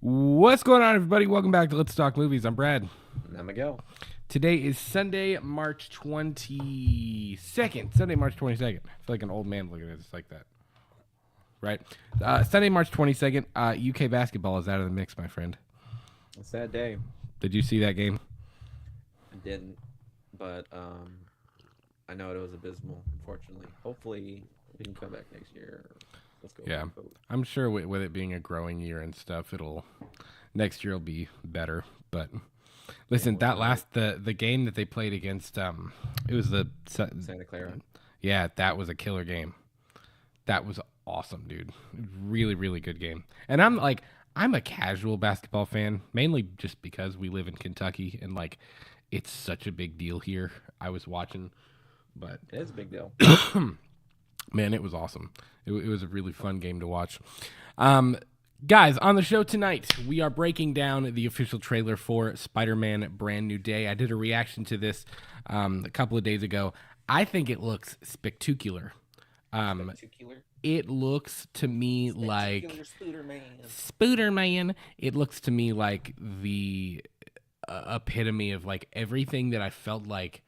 What's going on, everybody? Welcome back to Let's Talk Movies. I'm Brad. There we go. Today is Sunday, March 22nd. Sunday, March 22nd. I feel like an old man looking at it just like that. Right? Sunday, March 22nd. UK basketball is out of the mix, my friend. A sad day. Did you see that game? I didn't, but I know it was abysmal. Unfortunately, hopefully we can come back next year. Let's go. Yeah. I'm sure with it being a growing year and stuff, next year will be better. But listen, the game that they played against it was the Santa Clara. Yeah, that was a killer game. That was awesome, dude. Really, really good game. And I'm a casual basketball fan, mainly just because we live in Kentucky and like it's such a big deal here. I was watching, but It is a big deal. man, it was awesome. It was a really fun game to watch. Guys, on the show tonight, we are breaking down the official trailer for Spider-Man Brand New Day. I did a reaction to this a couple of days ago. I think it looks spectacular. It looks to me like Spooderman. It looks to me like the epitome of like everything that I felt like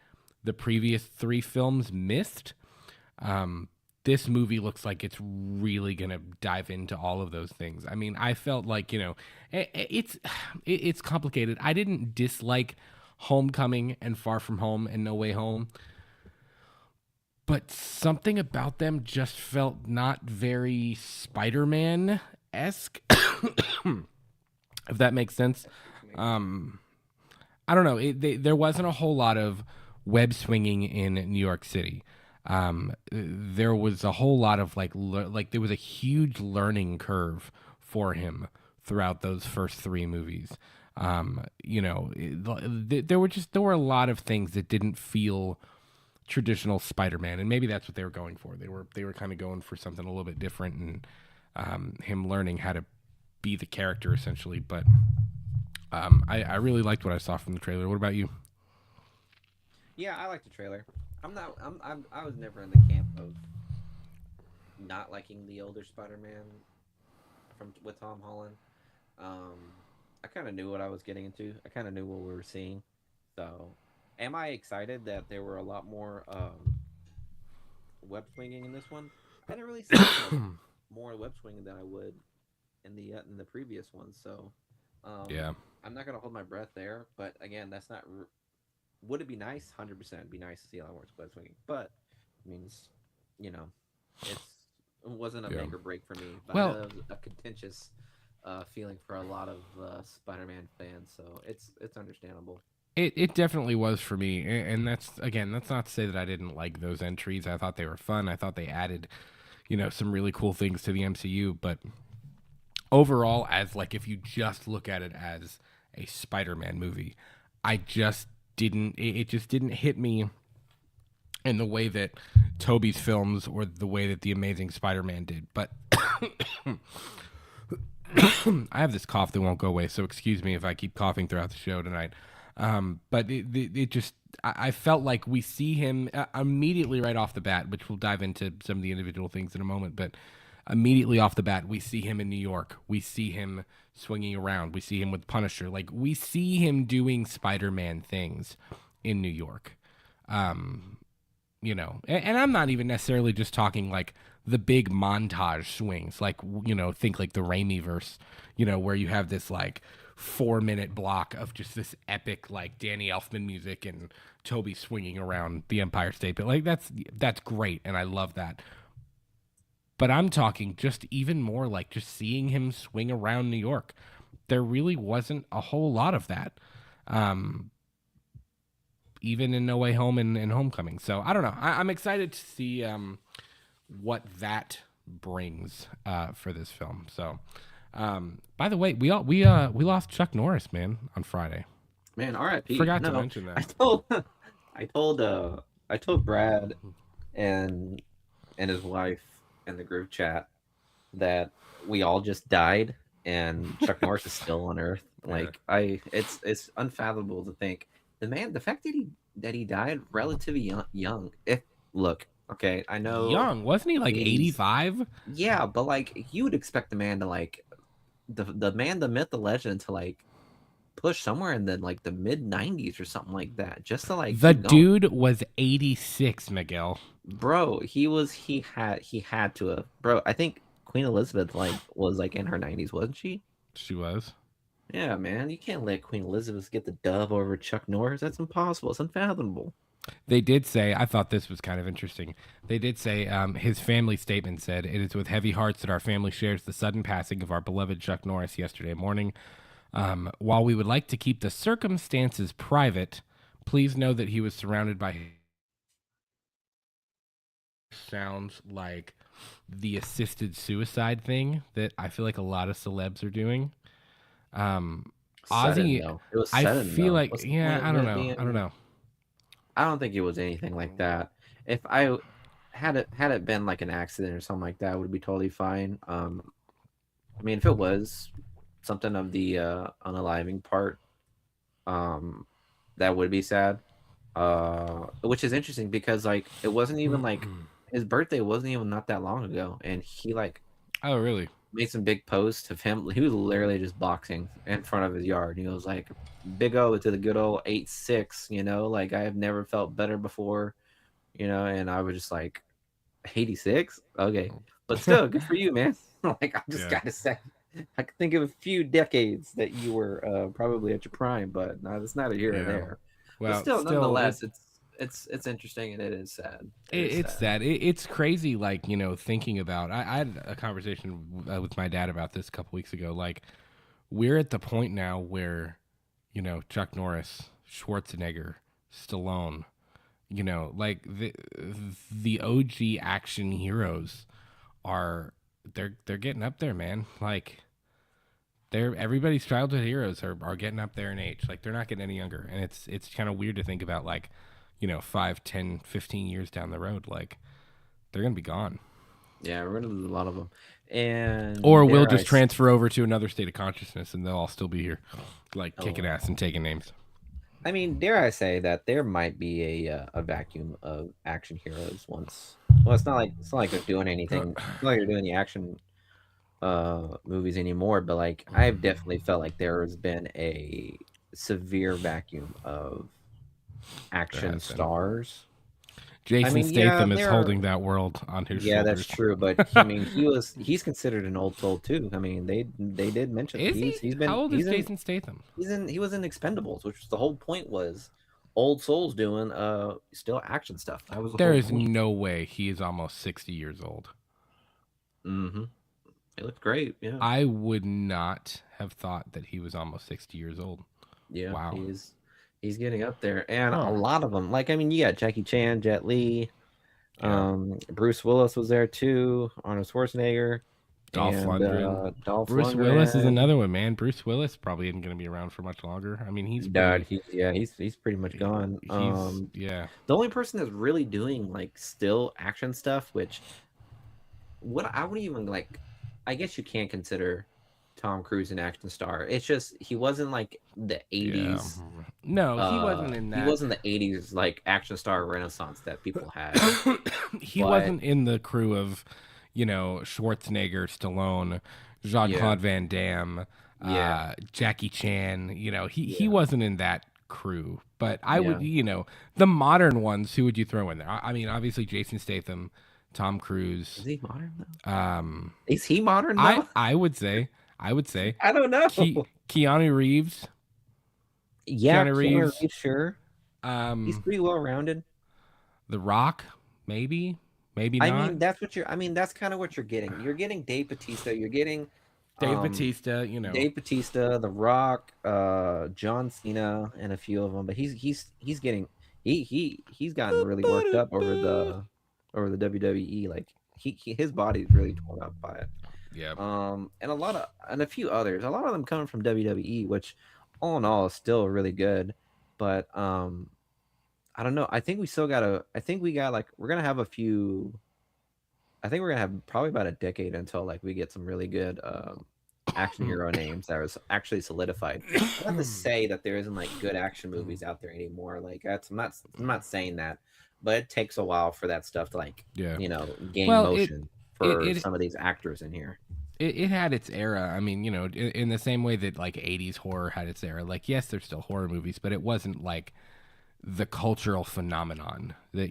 the previous three films missed. This movie looks like it's really gonna dive into all of those things. I mean, I felt like it's complicated. I didn't dislike Homecoming and Far From Home and No Way Home, but something about them just felt not very Spider-Man esque, if that makes sense. I don't know. There wasn't a whole lot of web swinging in New York City. There was a whole lot of like there was a huge learning curve for him throughout those first three movies. There were a lot of things that didn't feel traditional Spider-Man, and maybe that's what they were going for. They were kind of going for something a little bit different, and him learning how to be the character essentially. But I really liked what I saw from the trailer. What about you? Yeah, I like the trailer. I was never in the camp of not liking the older Spider-Man with Tom Holland. I kind of knew what I was getting into. I kind of knew what we were seeing. So, am I excited that there were a lot more web swinging in this one? I didn't really see more web swinging than I would in the previous one. So, Yeah. I'm not gonna hold my breath there. But again, that's not. Would it be nice? 100%. Be nice to see a lot more web swinging. But it means, it wasn't a make or break for me. But Well, it was a contentious feeling for a lot of Spider-Man fans. So it's understandable. it definitely was for me, and that's not to say that I didn't like those entries. I thought they were fun. I thought they added, some really cool things to the MCU. But overall, as like if you just look at it as a Spider-Man movie, I just didn't. It just didn't hit me in the way that Tobey's films or the way that the Amazing Spider-Man did. But I have this cough that won't go away, so excuse me if I keep coughing throughout the show tonight. But it just, I felt like we see him immediately right off the bat, which we'll dive into some of the individual things in a moment, but immediately off the bat, we see him in New York. We see him swinging around. We see him with Punisher. Like, we see him doing Spider-Man things in New York. And I'm not even necessarily just talking like the big montage swings, like, think like the Raimi verse, where you have this like 4-minute block of just this epic like Danny Elfman music and Toby swinging around the Empire State. But like that's great, and I love that. But I'm talking just even more like just seeing him swing around New York. There really wasn't a whole lot of that. Even in No Way Home and Homecoming. So I don't know. I'm excited to see what that brings for this film. So, by the way, we lost Chuck Norris, man, on Friday. Man, R.I.P. Forgot to mention that. I told Brad and his wife in the group chat that we all just died and Chuck Norris is still on Earth. Like it's unfathomable to think the fact that he died relatively young. Okay, I know Young, wasn't he like 85? Yeah, but like you would expect the man to like the man, the myth, the legend to like push somewhere in the like the mid 90s or something like that, just to like The keep going. dude was 86, Miguel. Bro, he had to have, bro. I think Queen Elizabeth like was like in her 90s, wasn't she? She was. Yeah, man, you can't let Queen Elizabeth get the dub over Chuck Norris. That's impossible. It's unfathomable. They did say, I thought this was kind of interesting. They did say his family statement said, "It is with heavy hearts that our family shares the sudden passing of our beloved Chuck Norris yesterday morning. While we would like to keep the circumstances private, please know that he was surrounded by." Sounds like the assisted suicide thing that I feel like a lot of celebs are doing. Um, Sudden Ozzy, though. It was I sudden feel though. like, What's the yeah, point I of don't it know. I don't being? know. I don't think it was anything like that. If I had it been like an accident or something like that, would be totally fine. I mean, if it was something of the unaliving part, um, that would be sad. Which is interesting because like it wasn't even like his birthday wasn't even not that long ago, and he like Oh, really? made some big posts of him. He was literally just boxing in front of his yard. He was like, "Big O to the good old 8-6." Like I have never felt better before. And I was just like, 86, okay, but still, good for you, man. Like I just Yeah. gotta say, I can think of a few decades that you were probably at your prime, but no, it's not a here or Yeah. there. But Well, still, still, nonetheless, it's interesting and it is sad. It is it's sad. sad. It's crazy, like, thinking about. I had a conversation with my dad about this a couple weeks ago. Like, we're at the point now where, Chuck Norris, Schwarzenegger, Stallone, like the OG action heroes are they're getting up there, man. Like they're everybody's childhood heroes are getting up there in age. Like they're not getting any younger, and it's kind of weird to think about, like, 5, 10, 15 years down the road, like they're gonna be gone, Yeah, we're gonna lose a lot of them, and or we'll dare I? just transfer over to another state of consciousness, and they'll all still be here, like kicking Oh, ass and taking names. I mean, dare I say that there might be a vacuum of action heroes once. Well, it's not like they're doing anything. It's not like they're doing the action movies anymore, but like I've definitely felt like there has been a severe vacuum of There action has been. stars. I Jason mean, yeah, Statham is there. holding that world on his Yeah, that's shoulders. true, but I mean, he's considered an old soul too. I mean, they did mention Is he? How old is Jason Statham? he was in Expendables, which was the whole point was old souls doing still action stuff. That was the There whole is point. no way he is almost 60 years old. Mm-hmm. It looked great. Yeah, I would not have thought that he was almost 60 years old. yeah, Wow. he's getting up there, and a Huh. lot of them. Like I mean, you got Jackie Chan, Jet Li, Yeah. Bruce Willis was there too, Arnold Schwarzenegger, Dolph and Lundgren. Dolph Bruce Willis is Lundgren. another one, man. Bruce Willis probably isn't going to be around for much longer. I mean, he's Dad, pretty. he's pretty much gone. He's, yeah. The only person that's really doing like still action stuff, which what I would even like, I guess you can't consider Tom Cruise an action star. It's just he wasn't like the Yeah. 80s. No, he wasn't in He that. wasn't the 80s like action star renaissance that people had. He But wasn't in the crew of, Schwarzenegger, Stallone, Jean yeah, Claude Van Damme, yeah, Jackie Chan. He yeah, wasn't in that crew. But I would, yeah. the modern ones. Who would you throw in there? I mean, obviously Jason Statham, Tom Is Cruise. he modern though? Um, Is he modern I though? I would say, I don't know. Keanu Reeves. Yeah, Keanu Keanu Reeves. Reeves, sure. He's Um, pretty well rounded. The Rock. Maybe. Maybe I not. mean, that's kind of what you're getting. You're getting Dave Batista. You're getting Dave um Batista. Dave Batista, The Rock, John Cena, and a few of them. But he's getting he's gotten really worked up over the WWE. Like his body's really torn up by it. Yeah. And a few others. A lot of them coming from WWE, which all in all is still really good. But I don't know. I think we still gotta. I think we got like we're gonna have a few. I think we're gonna have probably about a decade until like we get some really good action hero names that was actually solidified. Not to say that there isn't like good action movies out there anymore. Like I'm not saying that, but it takes a while for that stuff to like Yeah. gain Well, motion it for it some of these actors in here. it had its era. I mean, in the same way that like 80s horror had its era. Like, yes, there's still horror movies, but it wasn't like the cultural phenomenon that.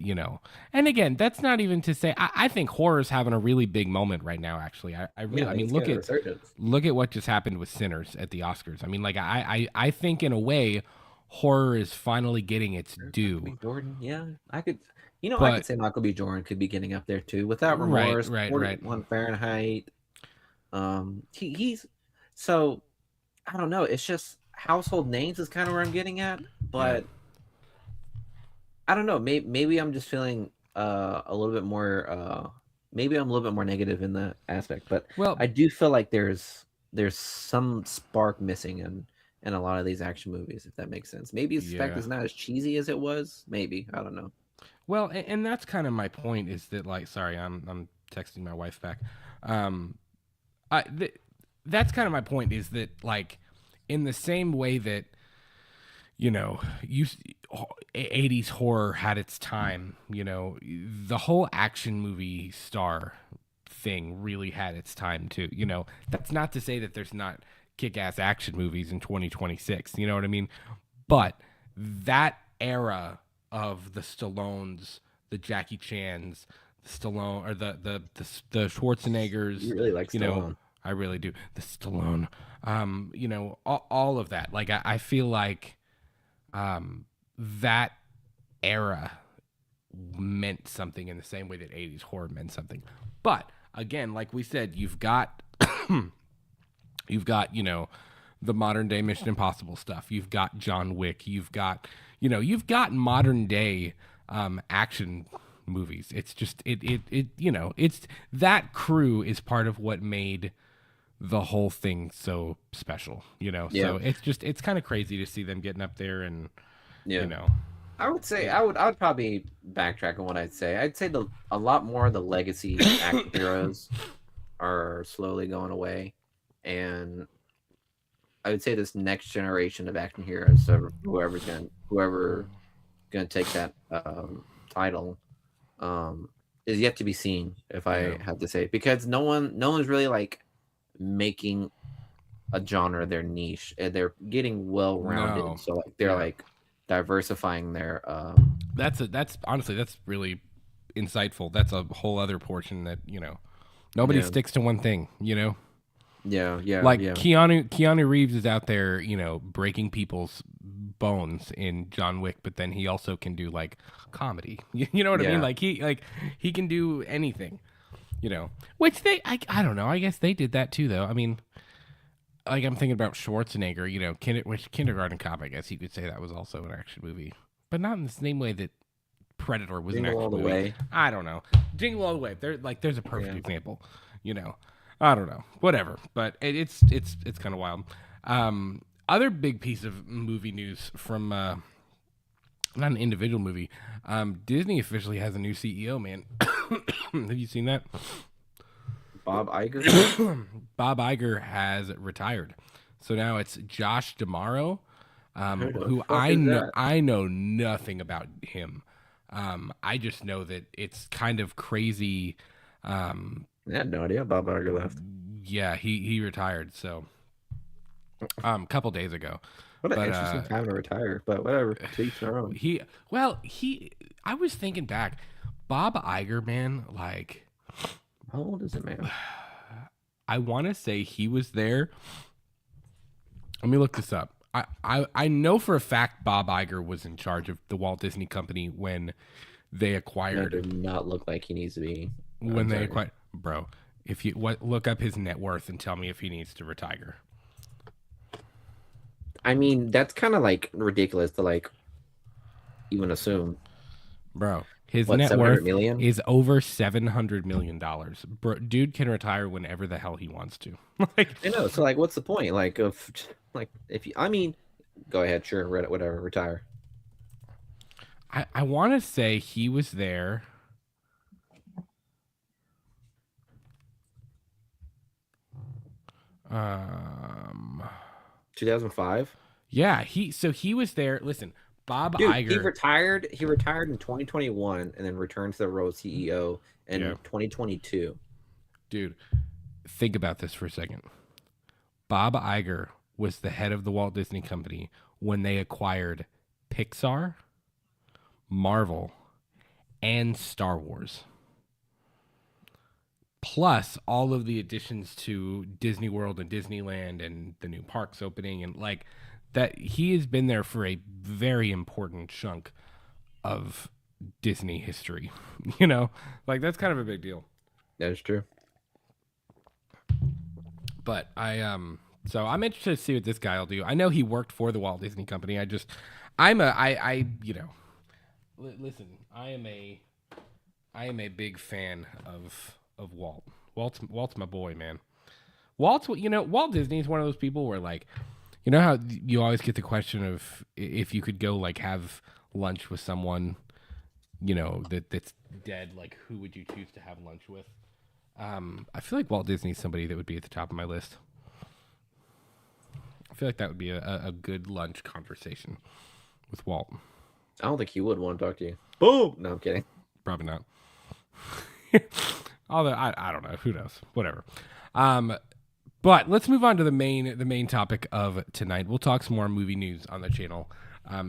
And again, that's not even to say I think horror's having a really big moment right now. Actually, I really, Yeah, I mean, he's look getting a at resurgence. look at what just happened with Sinners at the Oscars. I mean, like I think in a way, horror is finally getting its Michael due. B. Jordan, yeah, I could But say Michael B. Jordan could be getting up there too, without right, remorse. right, right. 41 Fahrenheit. He's so I don't know. It's just household names is kind of where I'm getting at, Yeah. but I don't know. Maybe I'm just feeling a little bit more. Maybe I'm a little bit more negative in that aspect, but Well, I do feel like there's some spark missing in a lot of these action movies, if that makes sense. Maybe the fact yeah. is not as cheesy as it was. Maybe I don't know. Well, and that's kind of my point is that like, sorry, I'm texting my wife back. Um, that's kind of my point is that like, in the same way that you 80s horror had its time, the whole action movie star thing really had its time too. That's not to say that there's not kick-ass action movies in 2026. You know what I mean? But that era of the Stallones, the Jackie Chans, the Stallone or the Schwarzeneggers, You really like you know, Stallone. I really do. The Stallone, all of that. Like I feel like that era meant something in the same way that 80s horror meant something. But again, like we said, you've got the modern day Mission Impossible stuff. You've got John Wick. You've got modern day action movies. It's just it's that crew is part of what made the whole thing so special. Yeah, So it's kind of crazy to see them getting up there and you yeah. know I would say it, I would probably backtrack on what I'd say. I'd say a lot more of the legacy action heroes are slowly going away, and I would say this next generation of action heroes, so whoever gonna take that title, is yet to be seen. If yeah. I have to say, because no one's really like making a genre their niche. They're getting well rounded, No. so like they're Yeah. like diversifying their That's honestly that's really insightful. That's a whole other portion that, nobody yeah, sticks to one thing. Like yeah. Keanu Reeves is out there, breaking people's bones in John Wick, but then he also can do like comedy. You know what I mean? Yeah. He can do anything. Which I don't know. I guess they did that too though. I mean, like I'm thinking about Schwarzenegger, which Kindergarten Cop, I guess you could say that was also an action movie. But not in the same way that Predator was an Jingle action All the movie. Way. I don't know. Jingle All the Way. There's a perfect Yeah. example. I don't know. Whatever. But it's kind of wild. Other big piece of movie news from not an individual movie. Disney officially has a new CEO. Man, have you seen that? Bob Iger. Bob Iger has retired, so now it's Josh D'Amaro, Who the who fuck I is know that? I know nothing about him. I just know that it's kind of crazy. I had no idea Bob Iger left. Yeah, he retired. So, a couple days ago. What an But interesting time to retire, but whatever. To each their own. I was thinking back, Bob Iger, man, like How old is it, man? I want to say he was there. Let me look this up. I know for a fact Bob Iger was in charge of the Walt Disney Company when they That acquired did not look like he needs to be. when I'm they sorry. acquired bro. If you look up his net worth and tell me if he needs to retire. I mean, that's kind of like ridiculous to like even assume. Bro, his What, net 700 worth million? is over $700 million. Bro, dude can retire whenever the hell he wants to. Like, I know. So like, what's the point? Like, of like, if you, I mean, go ahead, sure, whatever, retire. I want to say he was there. 2005. Yeah, he was there. Listen, Bob Dude, Iger. He retired in 2021 and then returned to the role of CEO in Yeah. 2022. Dude, think about this for a second. Bob Iger was the head of the Walt Disney Company when they acquired Pixar, Marvel, and Star Wars. Plus all of the additions to Disney World and Disneyland and the new parks opening, and like that, he has been there for a very important chunk of Disney history. You know, like that's kind of a big deal. That is true. But so I'm interested to see what this guy will do. I know he worked for the Walt Disney Company. Listen, I am a big fan of Walt. Walt's my boy, man. Walt Disney is one of those people where, like, you know how you always get the question of if you could go like have lunch with someone, you know, that's dead, like who would you choose to have lunch with? I feel like Walt Disney is somebody that would be at the top of my list. I feel like that would be a good lunch conversation with Walt. I don't think he would want to talk to you. Boom! No, I'm kidding. Probably not. Although I don't know. Who knows? Whatever. But let's move on to the main topic of tonight. We'll talk some more movie news on the channel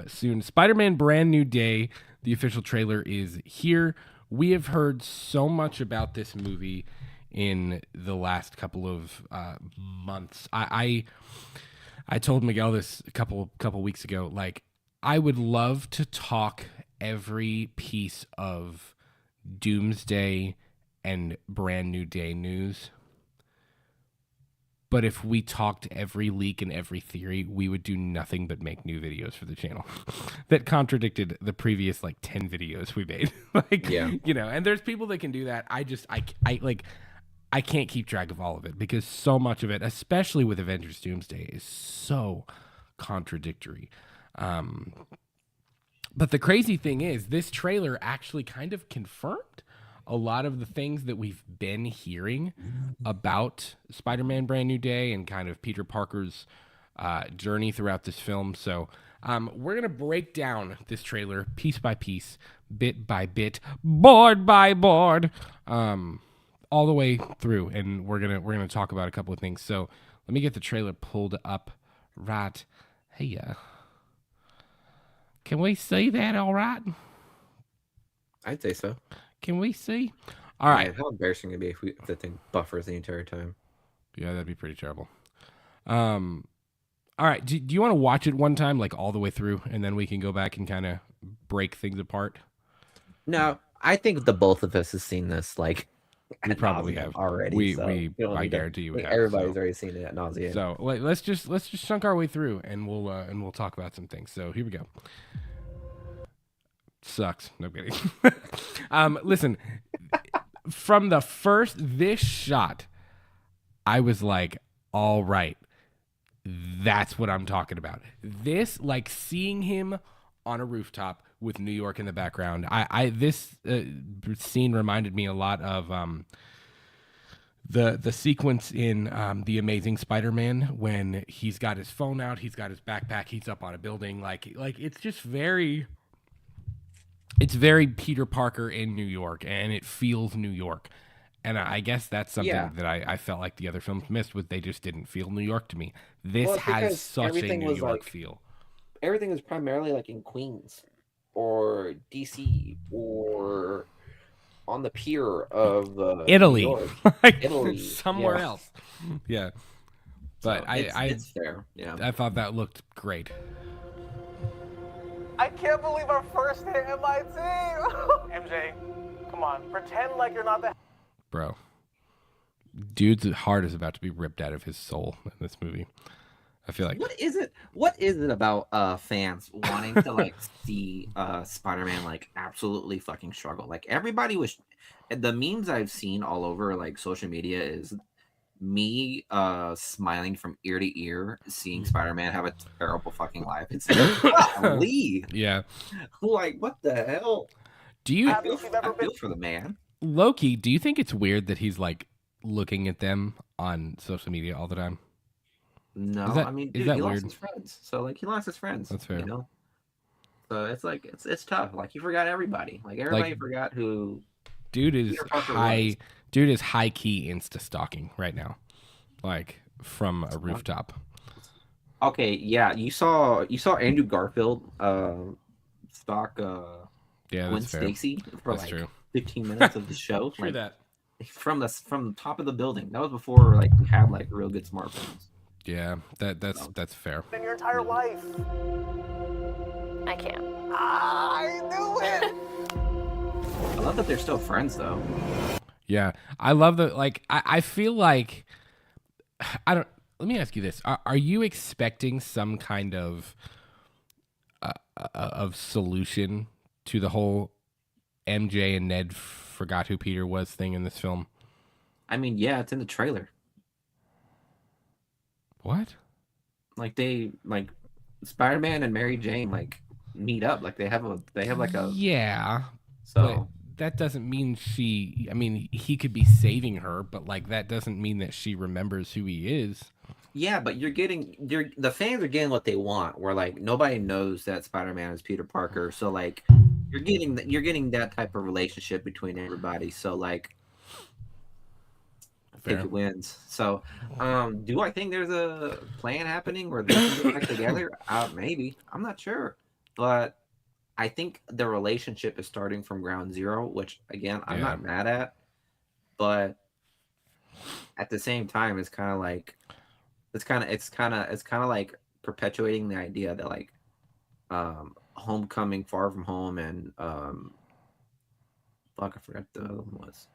soon. Spider-Man Brand New Day, the official trailer is here. We have heard so much about this movie in the last couple of months. I told Miguel this a couple weeks ago. Like, I would love to talk every piece of Doomsday and Brand New Day news. But if we talked every leak and every theory, we would do nothing but make new videos for the channel that contradicted the previous like 10 videos we made. Like, yeah. You know, and there's people that can do that. I can't keep track of all of it because so much of it, especially with Avengers Doomsday, is so contradictory. But the crazy thing is, this trailer actually kind of confirmed a lot of the things that we've been hearing about Spider-Man Brand New Day and kind of Peter Parker's journey throughout this film. So we're going to break down this trailer piece by piece, bit by bit, board by board, all the way through. And we're going to talk about a couple of things. So let me get the trailer pulled up right here. Can we see that all right? I'd say so. Can we see? All right. Man, how embarrassing it'd be if the thing buffers the entire time. Yeah, that'd be pretty terrible. All right. Do you want to watch it one time, like all the way through, and then we can go back and kind of break things apart? No, I think the both of us has seen this like we probably have already. I guarantee you, everybody's already seen it at nauseam. So let's just chunk our way through, and we'll talk about some things. So here we go. Sucks. No kidding. Listen, from the this shot, I was like, all right, that's what I'm talking about. This, like, seeing him on a rooftop with New York in the background. This scene reminded me a lot of the sequence in The Amazing Spider-Man when he's got his phone out, he's got his backpack, he's up on a building. Like it's just very. It's very Peter Parker in New York, and it feels New York. And I guess that's something that I felt like the other films missed, with they just didn't feel New York to me. This has such a New York feel. Everything was primarily like in Queens or DC or on the pier of Italy. Like Italy. Somewhere else. Yeah. But so it's fair. Yeah. I thought that looked great. I can't believe our first hit MIT. MJ, come on, pretend like you're not the. Bro, dude's heart is about to be ripped out of his soul in this movie. I feel like. What is it about fans wanting to like see Spider-Man like absolutely fucking struggle? Like everybody was, the memes I've seen all over like social media is me smiling from ear to ear seeing Spider-Man have a terrible fucking life. It's like, yeah, like what the hell? Do you I feel for the man? Loki, do you think it's weird that he's like looking at them on social media all the time? No, I mean, dude, he lost his friends. So like he lost his friends. That's fair. You know? So it's like it's tough. Like he forgot everybody. Like everybody forgot who dude is Peter Parker high. was. Dude is high key insta stalking right now, like from a rooftop. Okay, yeah, you saw Andrew Garfield stalk Yeah, Gwen that's fair. Stacy for That's like true. 15 minutes of the show. True Like that. from the top of the building. That was before like we had like real good smartphones. Yeah, that's fair. In your entire life. I can't. I knew it. I love that they're still friends though. Yeah, I love the like. I feel like I don't. Let me ask you this: Are you expecting some kind of solution to the whole MJ and Ned forgot who Peter was thing in this film? I mean, yeah, it's in the trailer. What? Like they like Spider-Man and Mary Jane like meet up. Like they have like a Yeah, so but that doesn't mean she. I mean, he could be saving her, but like that doesn't mean that she remembers who he is. yeah, but the fans are getting what they want. Where like nobody knows that Spider-Man is Peter Parker. So like you're getting that type of relationship between everybody. So like I think Fair. it wins. So do I think there's a plan happening where they can get back together? Maybe. I'm not sure. But I think the relationship is starting from ground zero, which again I'm Yeah. not mad at. But at the same time it's kind of like it's kind of like perpetuating the idea that like Homecoming, Far From Home, and fuck, I forgot the other one was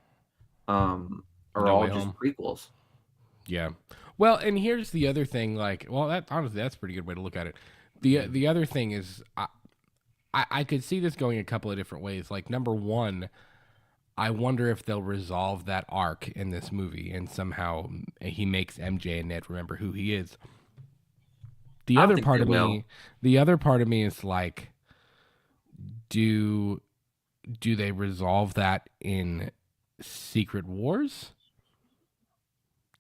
are No all Way just Home. prequels. Yeah. Well, and here's the other thing. Like, well, that honestly, that's a pretty good way to look at it. The other thing is, I could see this going a couple of different ways. Like, number one, I wonder if they'll resolve that arc in this movie, and somehow he makes MJ and Ned remember who he is. The I don't other think part they of will. me, the other part of me is like, do they resolve that in Secret Wars?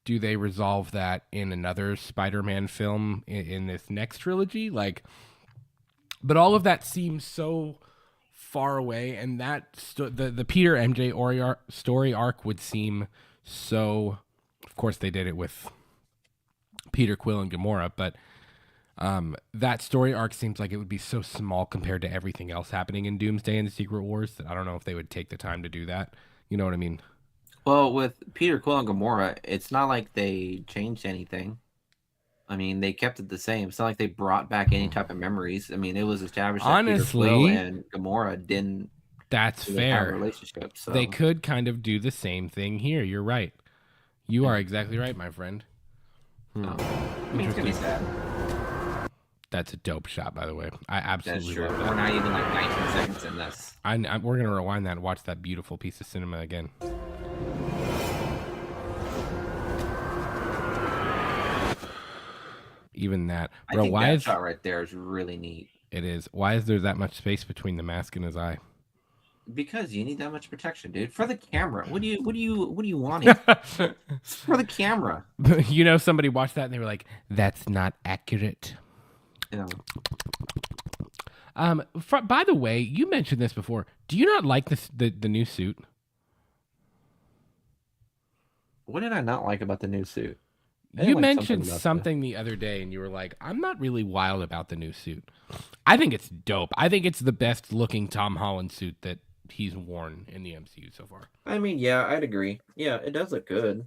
Do they resolve that in another Spider-Man film in this next trilogy? Like, but all of that seems so far away, and that the Peter MJ story arc would seem so. Of course, they did it with Peter Quill and Gamora, but that story arc seems like it would be so small compared to everything else happening in Doomsday and the Secret Wars that I don't know if they would take the time to do that. You know what I mean? Well, with Peter Quill and Gamora, it's not like they changed anything. I mean, they kept it the same. It's not like they brought back any type of memories. I mean, it was established that Peter Honestly, Quill and Gamora didn't That's really have a fair. relationship. So They could kind of do the same thing here. You're right. You are exactly right, my friend. I mean, it's gonna be sad. That's a dope shot, by the way. I That's absolutely true. love We're that. not even like 19 seconds in this. We're gonna rewind that and watch that beautiful piece of cinema again. Even that, I bro. think Why that is shot right there is really neat. it is? Why is there that much space between the mask and his eye? Because you need that much protection, dude. For the camera. What do you wanting? For the camera. You know, somebody watched that and they were like, "That's not accurate." You know. By the way, you mentioned this before. Do you not like the new suit? What did I not like about the new suit? I didn't You like mentioned about something the other day, and you were like, "I'm not really wild about the new suit." I think it's dope. I think it's the best looking Tom Holland suit that he's worn in the MCU so far. I mean, yeah, I'd agree. Yeah, it does look good.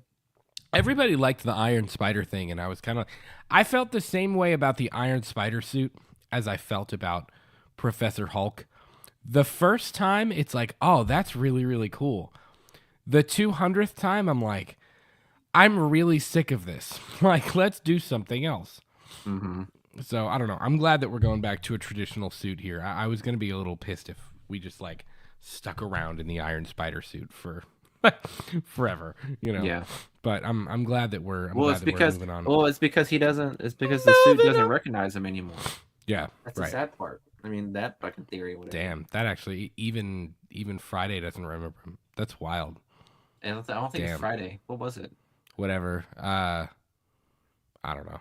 Everybody liked the Iron Spider thing, and I was kind of, I felt the same way about the Iron Spider suit as I felt about Professor Hulk. The first time, it's like, oh, that's really, really cool. The 200th time, I'm like, I'm really sick of this. Like, let's do something else. Mm-hmm. So, I don't know. I'm glad that we're going back to a traditional suit here. I was going to be a little pissed if we just, like, stuck around in the Iron Spider suit for forever, you know. Yeah. But I'm glad that we're Well, glad it's that because we're moving on. well, it's because he doesn't. It's because the suit doesn't recognize him anymore. Yeah, That's the right. sad part. I mean, that fucking theory. Whatever. Damn, that actually even Friday doesn't remember him. That's wild. And I don't think Damn. it's Friday. What was it? Whatever. I don't know.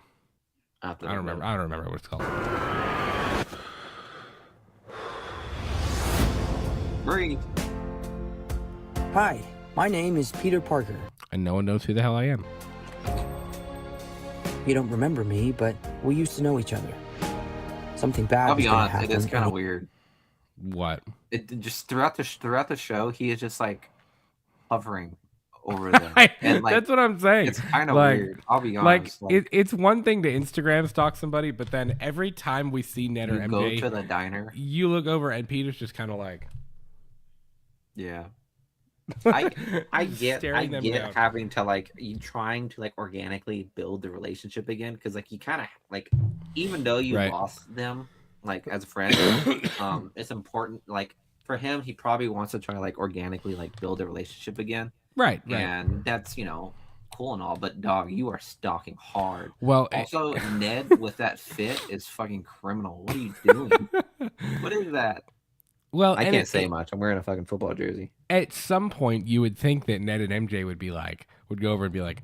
I have to I don't look it remember. up. I don't remember what it's called. Breathe. Hi, my name is Peter Parker. And no one knows who the hell I am. You don't remember me, but we used to know each other. Something bad I'll was be gonna honest, happen. it is kind of and weird. What? It just throughout the show, he is just like hovering over them, and like That's what I'm saying. it's kind of Like, weird. I'll be Like honest. Like, it's one thing to Instagram stalk somebody, but then every time we see Ned or you go MJ, to the diner. you look over and Peter's just kind of like, Yeah. I get staring them down. having to like you trying to like organically build the relationship again, because like you kind of like, even though you Right. lost them like as a friend, it's important. Like for him, he probably wants to try to like organically like build a relationship again, right. and that's cool and all. But dog, you are stalking hard. Well, Also, Ned with that fit is fucking criminal. What are you doing? What is that? well, I and can't say much. I'm wearing a fucking football jersey. At some point, you would think that Ned and MJ would go over and be like,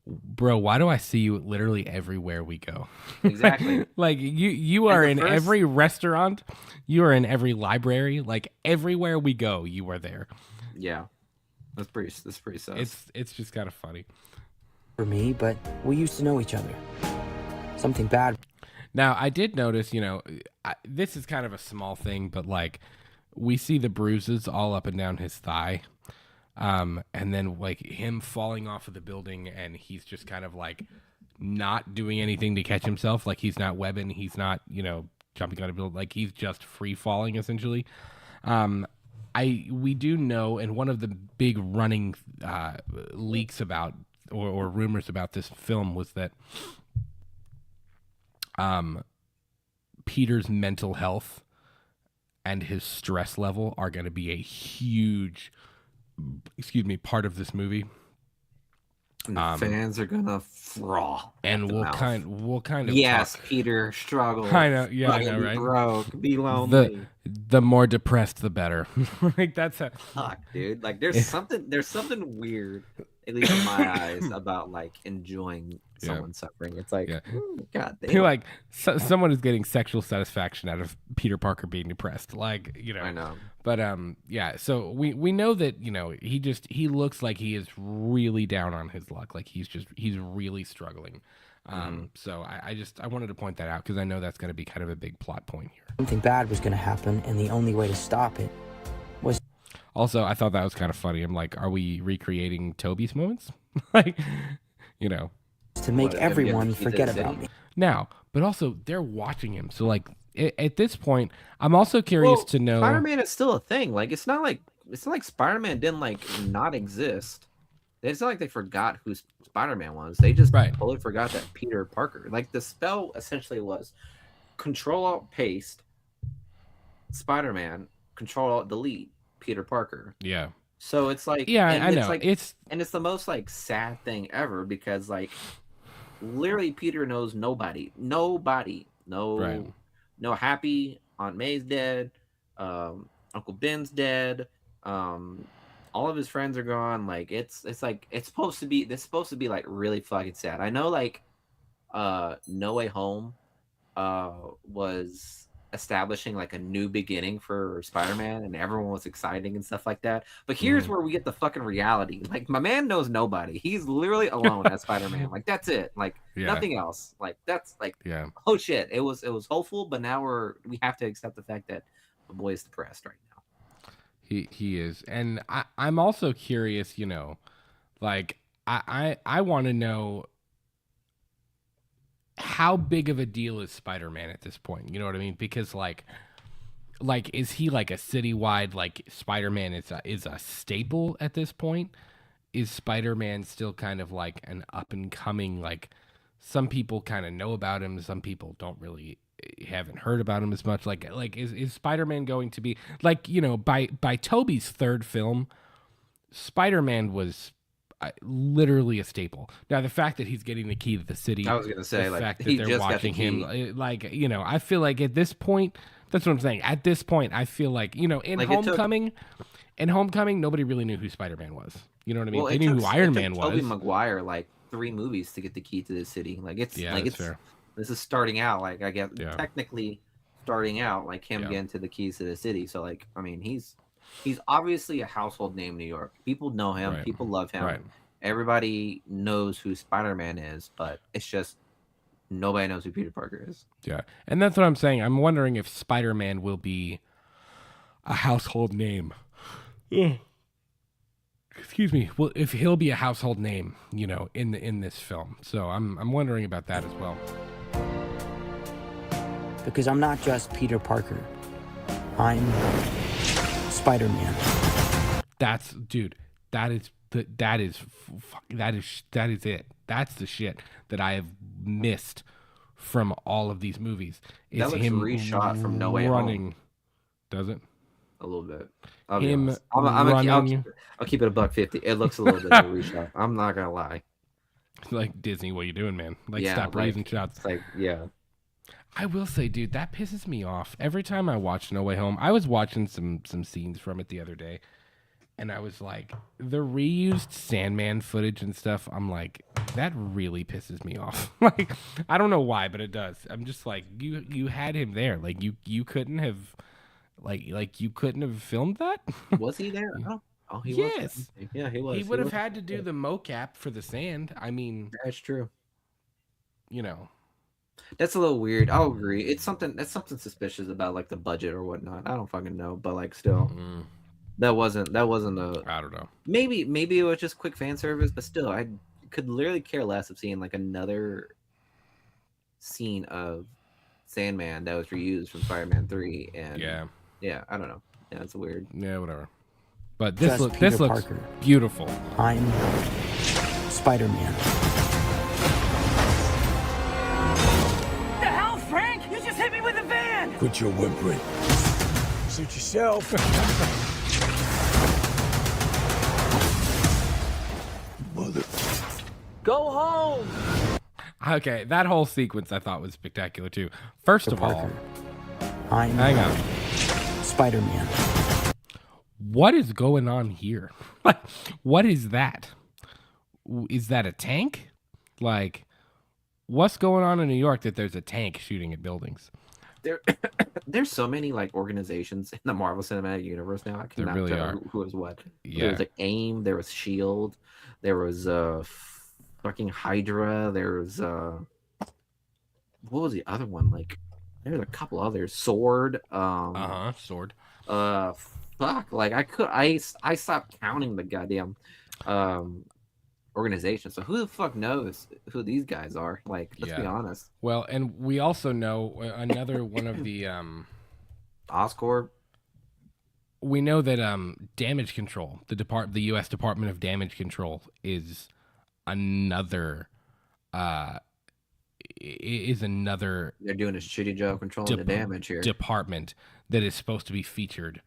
bro, why do I see you literally everywhere we go? Exactly. Like you are the in first- every restaurant, you are in every library, like everywhere we go, you are there. Yeah, that's pretty sus. It's just kind of funny. for me, but we used to know each other. Something bad. Now, I did notice, this is kind of a small thing, but like we see the bruises all up and down his thigh. And then like him falling off of the building and he's just kind of like not doing anything to catch himself. Like he's not webbing, he's not, jumping on a building, like he's just free falling essentially. We do know, and one of the big running leaks about or rumors about this film was that Peter's mental health and his stress level are going to be a huge, part of this movie. And the fans are gonna fraw. And we'll kind of Yes, talk. Peter, struggle. I know, yeah, I fucking know, be right? Broke, be lonely. The more depressed, the better. Like that's a Fuck, dude. Like there's something weird, at least in my eyes, about like enjoying someone suffering. It's like, God damn. like someone is getting sexual satisfaction out of Peter Parker being depressed. Like I know. But so we know that he looks like he is really down on his luck. Like he's really struggling. So I wanted to point that out because I know that's going to be kind of a big plot point here. Something bad was gonna happen, and the only way to stop it was. Also, I thought that was kind of funny. I'm like, are we recreating Toby's moments? Like, to make everyone forget about me. now, but also they're watching him. So like at this point, I'm also curious to know. Spider-Man is still a thing. Like it's not like Spider-Man didn't like not exist. It's not like they forgot who Spider-Man was. They just totally forgot that Peter Parker. Like the spell essentially was Control Alt Paste, Spider-Man, Control Alt Delete, Peter Parker. Yeah. So it's like I know. Like, it's the most like sad thing ever because like literally Peter knows nobody. No Happy, Aunt May's dead, Uncle Ben's dead, all of his friends are gone. Like it's supposed to be like really fucking sad. I know like No Way Home was establishing like a new beginning for Spider-Man and everyone was exciting and stuff like that. But here's where we get the fucking reality. Like my man knows nobody. He's literally alone as Spider-Man. Like that's it. Like nothing else. Like that's like oh shit. It was hopeful, but now we have to accept the fact that the boy is depressed right now. He is. And I'm also curious, like I want to know how big of a deal is Spider-Man at this point? You know what I mean? Because like is he like a citywide like Spider-Man is a staple at this point? Is Spider-Man still kind of like an up and coming, like some people kind of know about him, some people don't really haven't heard about him as much. Like is Spider-Man going to be like, by Tobey's third film, Spider-Man was literally a staple. Now the fact that he's getting the key to the city, I was gonna say, the like fact that he they're just got the watching key. him, I feel like at this point, that's what I'm saying. At this point, I feel like in Like, Homecoming, nobody really knew who Spider-Man was. You know what I mean? Well, They knew who Iron Man was. Tobey Maguire like 3 movies to get the key to the city. Like it's fair. This is starting out. Like I get technically starting out like him getting to the keys to the city. So like I mean he's he's obviously a household name in New York. People know him. Right. People love him. Right. Everybody knows who Spider-Man is, but it's just nobody knows who Peter Parker is. Yeah. And that's what I'm saying. I'm wondering if Spider-Man will be a household name. Ugh. Excuse me. Well, if he'll be a household name, in this film. So I'm wondering about that as well. Because I'm not just Peter Parker. I'm Spider-Man. That is it. That's the shit that I have missed from all of these movies. Is That looks him reshot from No Way Home. running. Does it? A little bit. I'll be Him honest. running I'll keep it $1.50. It looks a little bit of a reshot. I'm not gonna lie. like Disney. What are you doing, man? Like Yeah, stop like, raising shots. It's like, yeah. I will say, dude, that pisses me off every time I watch No Way Home. I was watching some scenes from it the other day, and I was like, the reused Sandman footage and stuff. I'm like, that really pisses me off. Like, I don't know why, but it does. I'm just like, you had him there. Like, you couldn't have, like you couldn't have filmed that. Was he there? Oh, he Yes. was. Yeah, he was. He would have was. had to do the mocap for the sand. I mean, That's true. That's a little weird. I'll agree. It's something suspicious about like the budget or whatnot. I don't fucking know, but like still, that wasn't a. I don't know. Maybe it was just quick fan service, but still, I could literally care less of seeing like another scene of Sandman that was reused from Spider-Man 3. And yeah, I don't know. Yeah, it's weird. Yeah, whatever. But this looks Parker. Beautiful. I'm Spider-Man. The hell, Frank? You just hit me with a van! Quit your whimpering. Suit yourself. Mother. Go home! Okay, that whole sequence I thought was spectacular too. First of all, Parker. I'm hang on. Spider-Man. What is going on here? Like, what is that? Is that a tank? Like, what's going on in New York that there's a tank shooting at buildings? There's so many like organizations in the Marvel Cinematic Universe now. I cannot really tell are. who is what. Yeah. There was like AIM. There was Shield. There was fucking Hydra. There was what was the other one? Like there's a couple others. Sword. Sword. Fuck. Like I stopped counting the goddamn organization. So who the fuck knows who these guys are? Like, let's be honest. Well, and we also know another one of the Oscorp. We know that Damage Control, the U.S. Department of Damage Control, is another. They're doing a shitty job controlling the damage here. Department that is supposed to be featured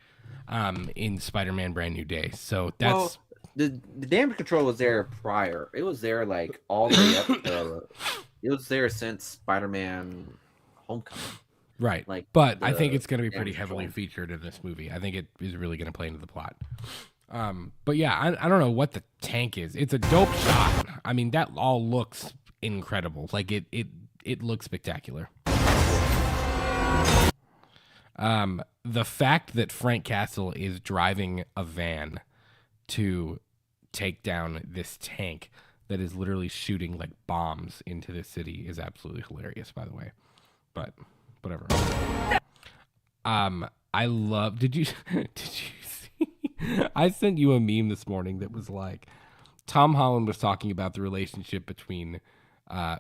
in Spider-Man: Brand New Day. So that's the damage control was there prior. It was there like all the way up. It was there since Spider-Man: Homecoming. right. Like, but I think it's going to be pretty Damage heavily Control. featured in this movie. I think it is really going to play into the plot. But yeah, I don't know what the tank is. It's a dope shot. I mean, that all looks incredible. Like it looks spectacular. The fact that Frank Castle is driving a van to take down this tank that is literally shooting like bombs into the city is absolutely hilarious, by the way. But whatever. I love. Did you see? I sent you a meme this morning that was like, Tom Holland was talking about the relationship between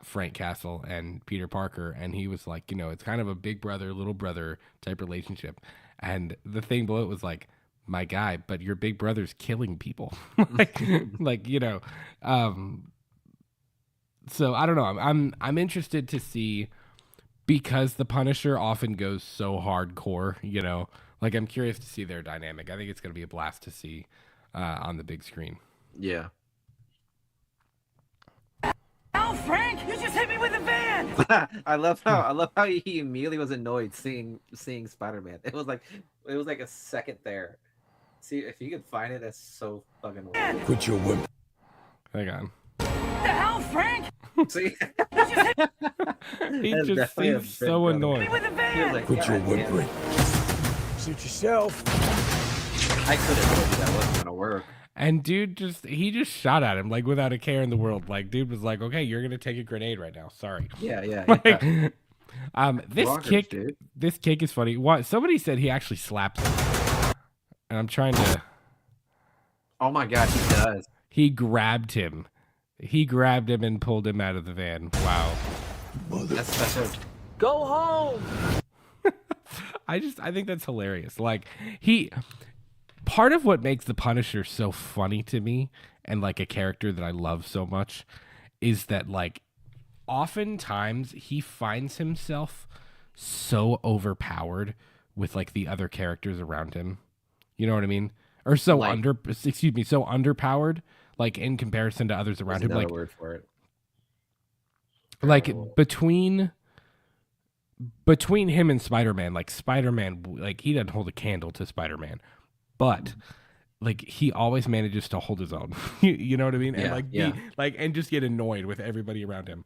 Frank Castle and Peter Parker, and he was like, it's kind of a big brother, little brother type relationship. And the thing below it was like, my guy, but your big brother's killing people. So I don't know. I'm interested to see, because the Punisher often goes so hardcore, like I'm curious to see their dynamic. I think it's going to be a blast to see on the big screen. Yeah. Oh, Frank, you just hit me with a van! I love how he immediately was annoyed seeing Spider-Man. It was like a second there. See if you can find it. That's so fucking weird. Quit your whip. Hang on. The hell, Frank? See, He That's just definitely a seems big so brother. annoyed. With a He was van! like, Quit your "God damn it." whimpering. Suit yourself. I could have told you that wasn't gonna work. And dude he just shot at him like without a care in the world. Like dude was like, okay, you're gonna take a grenade right now. Sorry. Yeah, yeah. Like, yeah. this Rockers, dude. kick is funny. What somebody said he actually slaps him, and I'm trying to. Oh my god, he does. He grabbed him. He grabbed him and pulled him out of the van. Wow. That's such a. Go home. I think that's hilarious. Like part of what makes the Punisher so funny to me and like a character that I love so much is that like oftentimes he finds himself so overpowered with like the other characters around him. You know what I mean? Or so Like- so underpowered like in comparison to others around There's him. another Like word for it. like Oh. between him and Spider-Man, like Spider-Man, like he doesn't hold a candle to Spider-Man, but like he always manages to hold his own. You know what I mean? And Yeah, like yeah. be like and just get annoyed with everybody around him.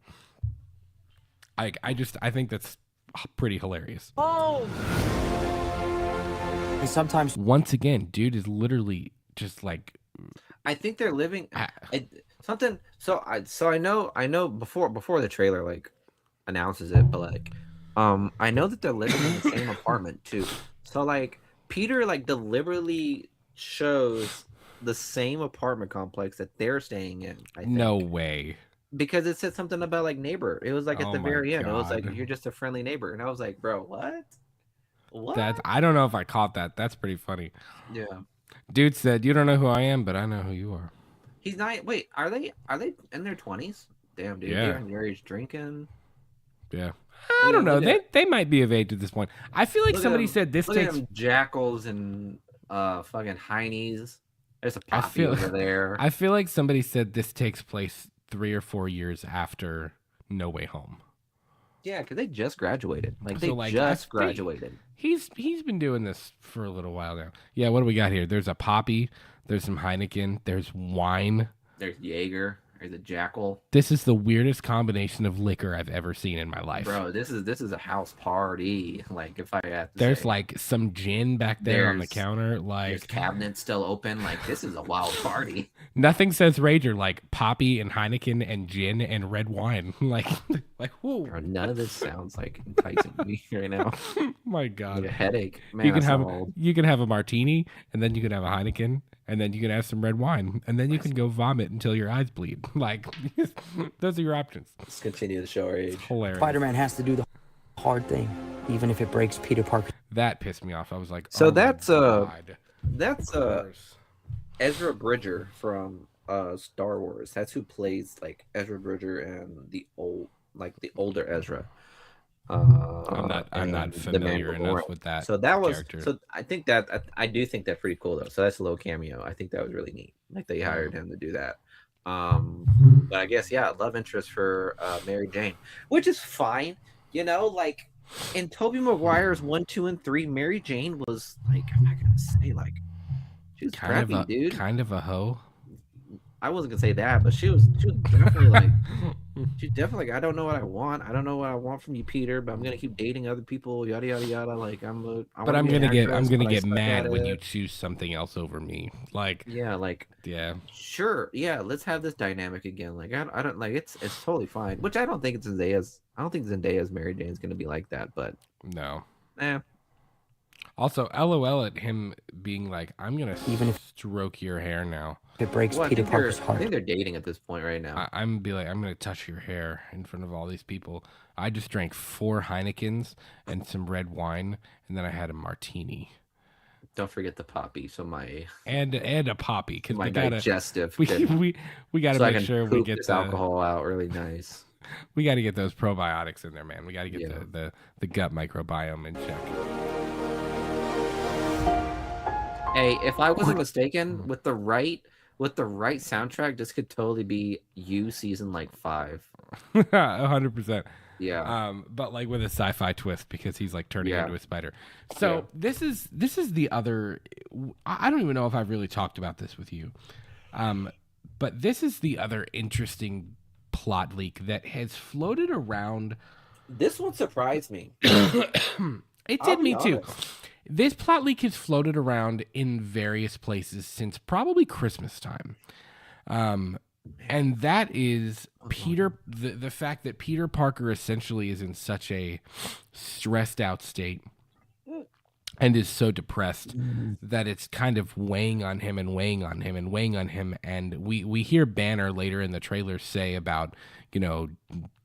I think that's pretty hilarious. Home. And sometimes Once again, dude is literally just like I think they're living Ah. something. So I know before the trailer like announces it, but like I know that they're living in the same apartment too. So like Peter like deliberately shows the same apartment complex that they're staying in. I think. no way. Because it said something about like neighbor. It was like at Oh the my very end. It was like God. you're just a friendly neighbor, and I was like, bro, what? What? That's I don't know if I caught that. That's pretty funny. Yeah. Dude said, "You don't know who I am, but I know who you are." He's not. Wait, are they in their 20s? Damn, dude. Yeah. They're in your age drinking. Yeah. I don't know. look at- They might be of age at this point. I feel like Look at somebody them- said this Look at takes them jackals and fucking heinies. There's a I poppy feel- over there. I feel like somebody said this takes place 3 or 4 years after No Way Home. Yeah, because they just graduated. Like they So, like, I just think- graduated. He's been doing this for a little while now. Yeah, what do we got here? There's a Poppy, there's some Heineken, there's wine. There's Jaeger. There's a jackal. This is the weirdest combination of liquor I've ever seen in my life. Bro, this is a house party. Like if I had to There's say. like some gin back there on the There's- counter. There's Like cabinets still open. Like this is a wild party. nothing says Rager like Poppy and Heineken and gin and red wine. Like whoa. Bro, none of this sounds like enticing to me right now. My I God. need a headache. Man, you can I have sound old. a martini, and then you can have a Heineken, and then you can have some red wine, and then you can go vomit until your eyes bleed. Like those are your options. Let's continue the show our age. Hilarious. Spider-Man has to do the hard thing, even if it breaks Peter Parker. That pissed me off. I was like, So oh my that's, God. That's Ezra Bridger from Star Wars. That's who plays like Ezra Bridger and the older Ezra. I'm not and familiar enough Mandalorian. with that. So that was character. so I think that I do think that's pretty cool though. So that's a little cameo. I think that was really neat. Like they hired him to do that. But I guess yeah, love interest for Mary Jane, which is fine. You know, like in Tobey Maguire's 1, 2, and 3, Mary Jane was like I'm not gonna say like she was kind preppy, of a dude. kind of a hoe. I wasn't gonna say that, but she was definitely like she's definitely like I don't know what I want. I don't know what I want from you, Peter, but I'm gonna keep dating other people, yada yada yada. Like But I'm gonna get mad when you choose something else over me. Like Yeah, like yeah. sure, yeah, let's have this dynamic again. Like I don't like it's totally fine. Which I don't think it's Zendaya's. I don't think Zendaya's Mary Jane's gonna be like that. But No. Also, LOL at him being like, I'm gonna Even if- stroke your hair now. If it breaks well, I Peter think they're Parker's I heart. think they're dating at this point right now. I'm be like, I'm gonna touch your hair in front of all these people. I just drank 4 Heinekens and some red wine, and then I had a martini Don't forget the poppy. So my and a poppy because my we gotta digestive. we, can- we gotta so I make can sure we poop get this the alcohol out really nice. we gotta get those probiotics in there, man. We gotta get Yeah. the gut microbiome in check. Hey, if I wasn't mistaken, with the right soundtrack, this could totally be You season like 5. 100%. Yeah. But like with a sci-fi twist because he's like turning Yeah. into a spider. So Yeah. this is the other. I don't even know if I've really talked about this with you, but this is the other interesting plot leak that has floated around. This one surprised me. It I'll did be me too. honest. this plot leak has floated around in various places since probably Christmas time. And that is the fact that Peter Parker essentially is in such a stressed out state and is so depressed that it's kind of weighing on him and weighing on him and weighing on him. And we hear Banner later in the trailer say about,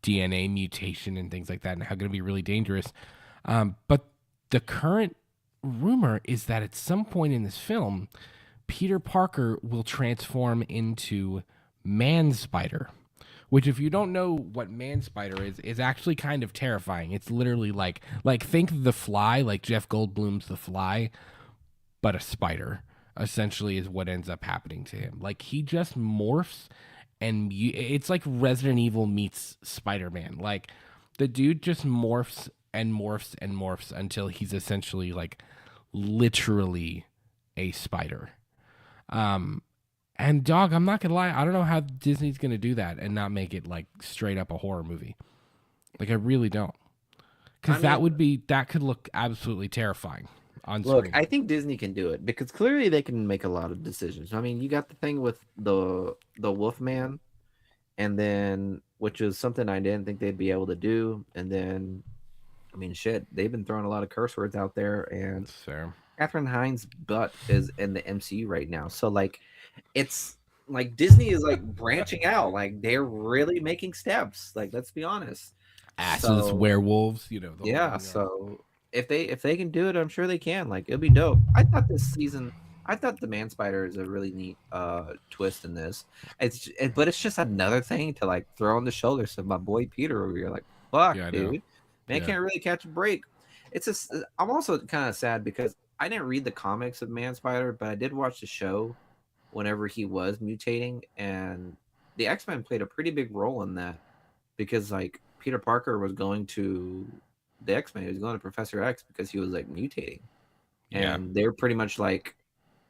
DNA mutation and things like that and how going to be really dangerous. But the current rumor is that at some point in this film, Peter Parker will transform into Man-Spider, which, if you don't know what Man-Spider is actually kind of terrifying. It's literally like think The Fly, like Jeff Goldblum's The Fly, but a spider, essentially, is what ends up happening to him. Like, he just morphs, and it's like Resident Evil meets Spider-Man. Like, the dude just morphs and morphs and morphs until he's essentially, like, literally a spider. And dog, I'm not gonna lie, I don't know how Disney's gonna do that and not make it like straight up a horror movie. Like, I really don't, because that could look absolutely terrifying on Look, screen. I think Disney can do it because clearly they can make a lot of decisions. I mean, you got the thing with the Wolfman, and then which is something I didn't think they'd be able to do. And then, I mean, shit, they've been throwing a lot of curse words out there, and That's fair. Catherine Hines' butt is in the MCU right now. So like, it's like Disney is like branching out. Like, they're really making steps. Like, let's be honest. Assless werewolves, the whole Yeah. thing, So if they can do it, I'm sure they can. Like, it'll be dope. I thought the Man Spider is a really neat twist in this. But it's just another thing to like throw on the shoulders of my boy Peter over here. Like, fuck, Yeah, I know. dude, man, Yeah. can't really catch a break. I'm also kind of sad because I didn't read the comics of Man Spider, but I did watch the show whenever he was mutating, and the X-Men played a pretty big role in that because like Peter Parker was going to the X-Men, he was going to Professor X because he was like mutating. Yeah. And they're pretty much like,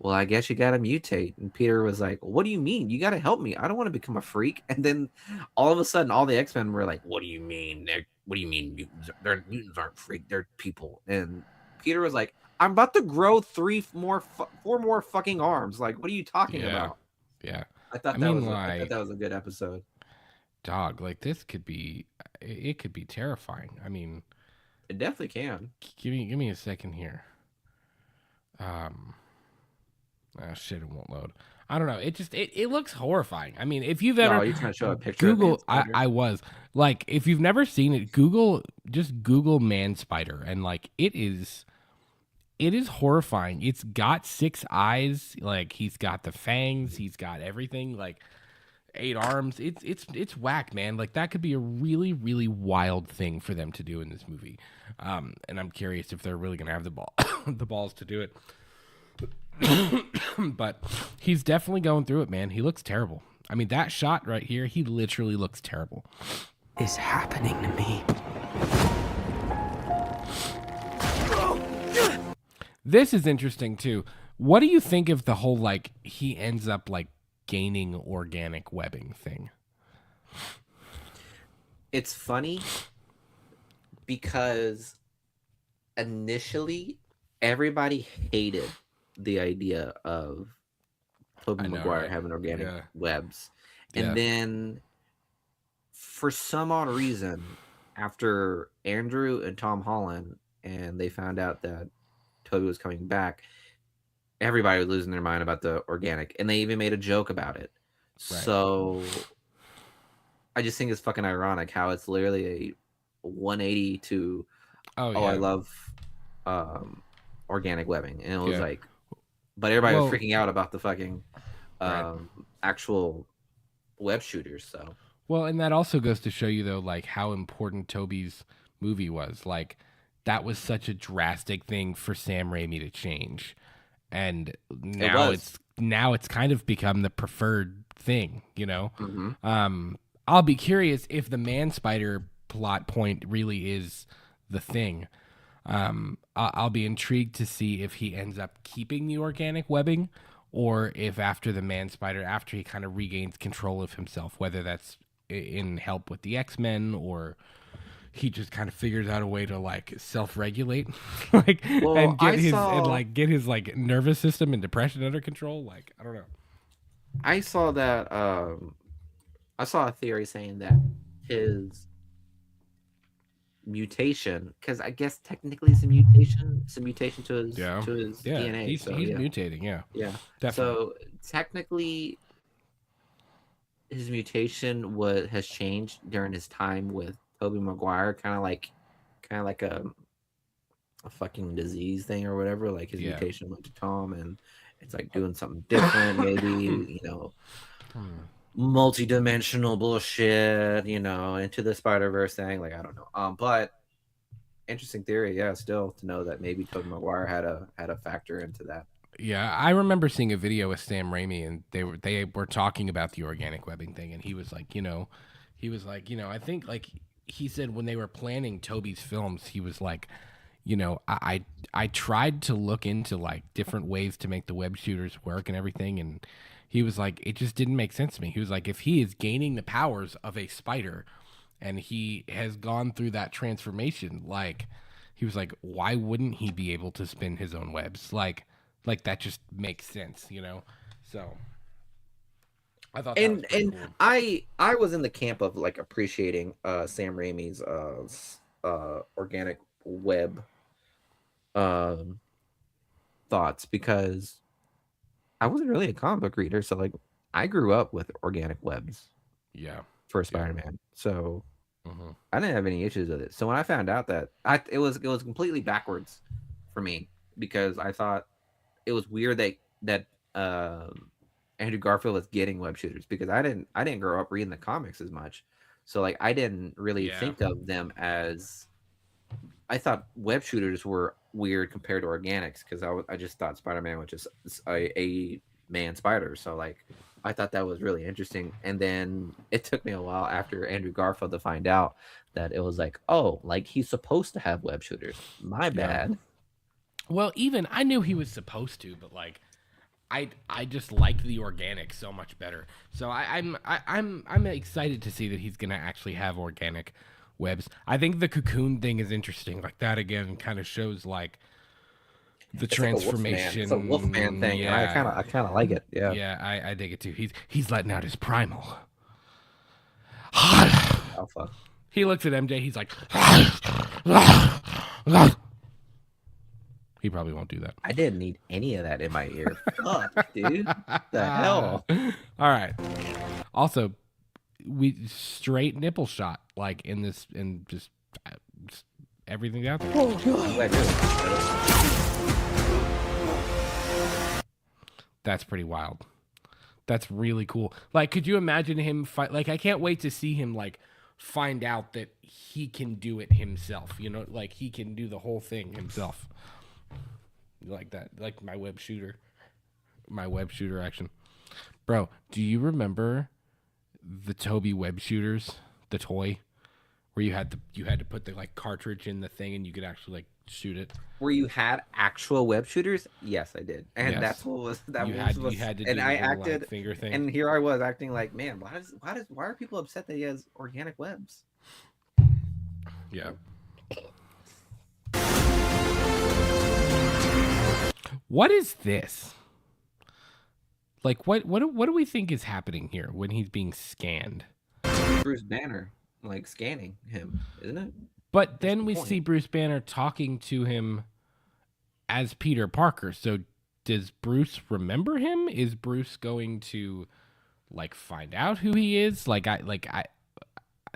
well, I guess you gotta mutate. And Peter was like, what do you mean? You gotta help me. I don't want to become a freak. And then all of a sudden, all the X-Men were like, what do you mean? What do you mean mutants aren't freak? They're people. And Peter was like, I'm about to grow 4 more fucking arms. Like, what are you talking about? Yeah. I thought that was a good episode. Dog, like, this could be terrifying. I mean, It definitely can. give me a second here. Shit, it won't load. I don't know. It looks horrifying. I mean, if you've ever No, you're trying to show a picture of Google, Man Spider? I was like, if you've never seen it, just Google Man Spider, and like, it is horrifying. It's got 6 eyes, like, he's got the fangs, he's got everything, like 8 arms. It's whack, man. Like, that could be a really, really wild thing for them to do in this movie. And I'm curious if they're really gonna have the balls to do it. But he's definitely going through it, man. He looks terrible. I mean, that shot right here, he literally looks terrible. Is happening to me. This is interesting too. What do you think of the whole, like, he ends up like gaining organic webbing thing? It's funny because initially everybody hated the idea of Tobey I know, Maguire right? having organic Yeah. webs. And Yeah. then for some odd reason, after Andrew and Tom Holland and they found out that Tobey was coming back, everybody was losing their mind about the organic, and they even made a joke about it. Right. So I just think it's fucking ironic how it's literally a 180 to Oh yeah. I love organic webbing, and it was Yeah. like, but everybody Well- was freaking out about the fucking Right. actual web shooters. So Well, and that also goes to show you, though, like, how important Toby's movie was. Like, that was such a drastic thing for Sam Raimi to change, and now was. it's kind of become the preferred thing. mhm. I'll be curious if the Man Spider plot point really is the thing. I'll be intrigued to see if he ends up keeping the organic webbing, or if after the Man Spider, after he kind of regains control of himself, whether that's in help with the X-Men or he just kind of figures out a way to like self-regulate, like Well, and I get his saw- and like get his like nervous system and depression under control. Like I don't know. I saw that. I saw a theory saying that his mutation, because I guess technically it's a mutation. It's a mutation to his Yeah. Yeah, DNA. he's so, he's yeah. mutating. Yeah, Yeah. definitely. So technically, his mutation has changed during his time with Tobey Maguire, kind of like a fucking disease thing or whatever. Like his Yeah. mutation went to Tom, and it's like doing something different, maybe multi-dimensional bullshit, into the Spider-Verse thing. Like I don't know. But interesting theory, yeah. Still to know that maybe Tobey Maguire had a factor into that. Yeah, I remember seeing a video with Sam Raimi, and they were talking about the organic webbing thing, and he was like, I think like he said when they were planning Toby's films, he was like, I tried to look into like different ways to make the web shooters work and everything, and he was like, it just didn't make sense to me. He was like, if he is gaining the powers of a spider, and he has gone through that transformation, like he was like, why wouldn't he be able to spin his own webs? Like that just makes sense, So I thought that was And pretty cool. I was in the camp of like appreciating Sam Raimi's organic web thoughts, because I wasn't really a comic book reader, so like I grew up with organic webs Yeah. for Spider-Man, so Mhm. I didn't have any issues with it. So when I found out that it was completely backwards for me, because I thought it was weird that Andrew Garfield was getting web shooters, because I didn't grow up reading the comics as much, so like I didn't really Yeah. think of them as. I thought web shooters were weird compared to organics, because I just thought Spider-Man was just a man spider. So like I thought that was really interesting, and then it took me a while after Andrew Garfield to find out that it was like, oh, like he's supposed to have web shooters. My bad. Well, even I knew he was supposed to, but like I just liked the organic so much better. So I'm excited to see that he's gonna actually have organic webs. I think the cocoon thing is interesting. Like that again kind of shows like the It's like a transformation. It's a Wolfman thing. Yeah, And I kind of like it. Yeah. yeah, I dig it too. He's letting out his primal. Alpha. He looks at MJ. He's like, he probably won't do that. I didn't need any of that in my ear. Fuck, dude. The hell. All right. Also, we straight nipple shot like in this and just everything out there. Oh god. That's pretty wild. That's really cool. Like, could you imagine him fight? Like, I can't wait to see him like find out that he can do it himself. Like he can do the whole thing himself. Like that, like my web shooter action. Bro, do you remember the Toby web shooters, the toy, where you had to put the like cartridge in the thing and you could actually like shoot it? Where you had actual web shooters? Yes, I did, and Yes. that's what was that You was, had was to do and the I little, like, acted finger thing. and here I was acting like, man, why are people upset that he has organic webs? Yeah. What is this? Like what do we think is happening here when he's being scanned? Bruce Banner like scanning him, isn't it? But then the we point. see Bruce Banner talking to him as Peter Parker. So does Bruce remember him? Is Bruce going to like find out who he is? Like I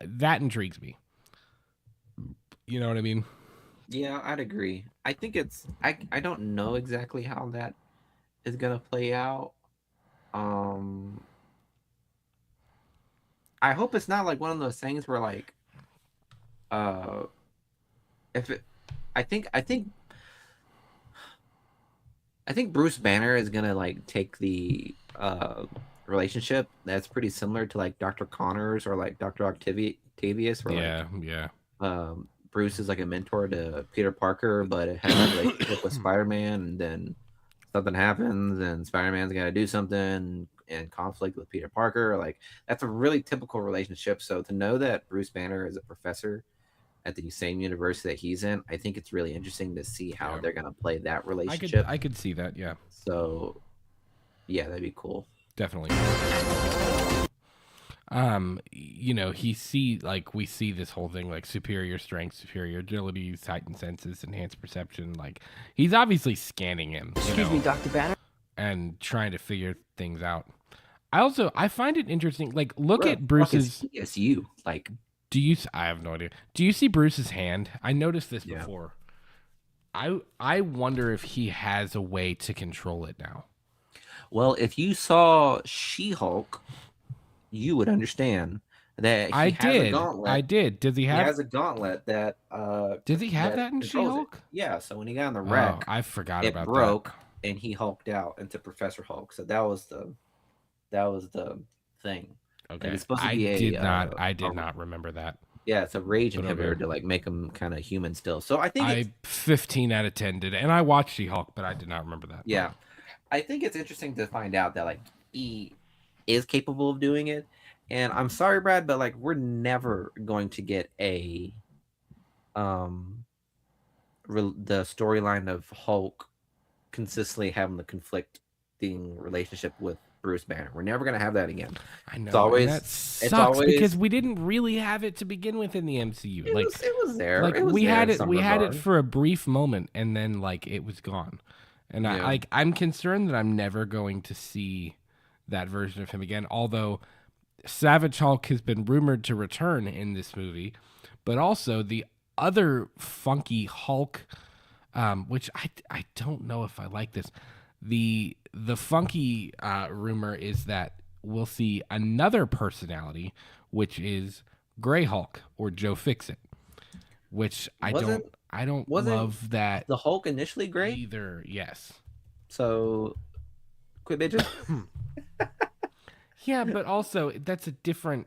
that intrigues me. You know what I mean? Yeah, I'd agree. I think it's I don't know exactly how that is gonna play out. I hope it's not like one of those things where like if it I think Bruce Banner is gonna like take the relationship that's pretty similar to like Dr. Connors or like Dr. Octavius, where Yeah. Bruce is like a mentor to Peter Parker, but it has a relationship with Spider-Man, and then something happens and Spider-Man's got to do something in conflict with Peter Parker. Like that's a really typical relationship. So to know that Bruce Banner is a professor at the same university that he's in, I think it's really interesting to see how Yeah. they're gonna play that relationship. I could see that. Yeah, So, yeah, that'd be cool. definitely. You know, we see this whole thing like superior strength, superior agility, heightened senses, enhanced perception. Like he's obviously scanning him. Excuse me, Dr. Banner? And trying to figure things out. I find it interesting. Like, look What at the fuck is Bruce's. PSU. Like, I have no idea. Do you see Bruce's hand? I noticed this Yeah. before. I wonder if he has a way to control it now. well, if you saw She-Hulk, you would understand that he I has a did. gauntlet. I did. Does he He have? has a gauntlet that Does he have that in controls it. She-Hulk? Yeah, so when he got in the Oh, wreck, I forgot it about broke and he hulked out into Professor Hulk. So that was the thing. that. Okay. it's supposed to I be a, did a- not remember that. Yeah, it's a rage But inhibitor okay. to like make him kind of human still. So I think it's, 15 out of 10 did it. And I watched She-Hulk, but I did not remember that. yeah, I think it's interesting to find out that like he is capable of doing it. And I'm sorry, Brad, but like we're never going to get a the storyline of Hulk consistently having the conflicting relationship with Bruce Banner. We're never going to have that again. I know. It's always- and that it's sucks always- because we didn't really have it to begin with in the MCU. It was there. Like It was we there had in it some we had it regard. for a brief moment and then like it was gone. And Yeah. I'm concerned that I'm never going to see that version of him again, although Savage Hulk has been rumored to return in this movie, but also the other funky Hulk, which I don't know if I like this. The funky rumor is that we'll see another personality, which is Gray Hulk or Joe Fixit, which I don't wasn't love that the Hulk initially great. either. Yes. So quit bitching. Yeah, but also that's a different.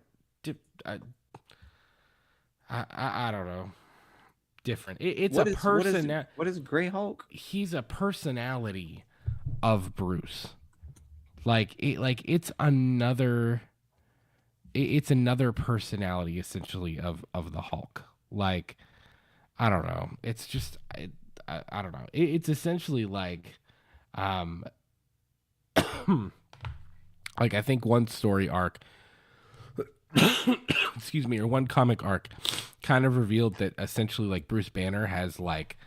I don't know. Different. It's What a is- person. What is Gray Hulk? He's a personality of Bruce. It's another. It's another personality essentially of the Hulk. Like, I don't know. It's just I don't know. It's essentially like, like I think one story arc, excuse me, or one comic arc, kind of revealed that essentially like Bruce Banner has like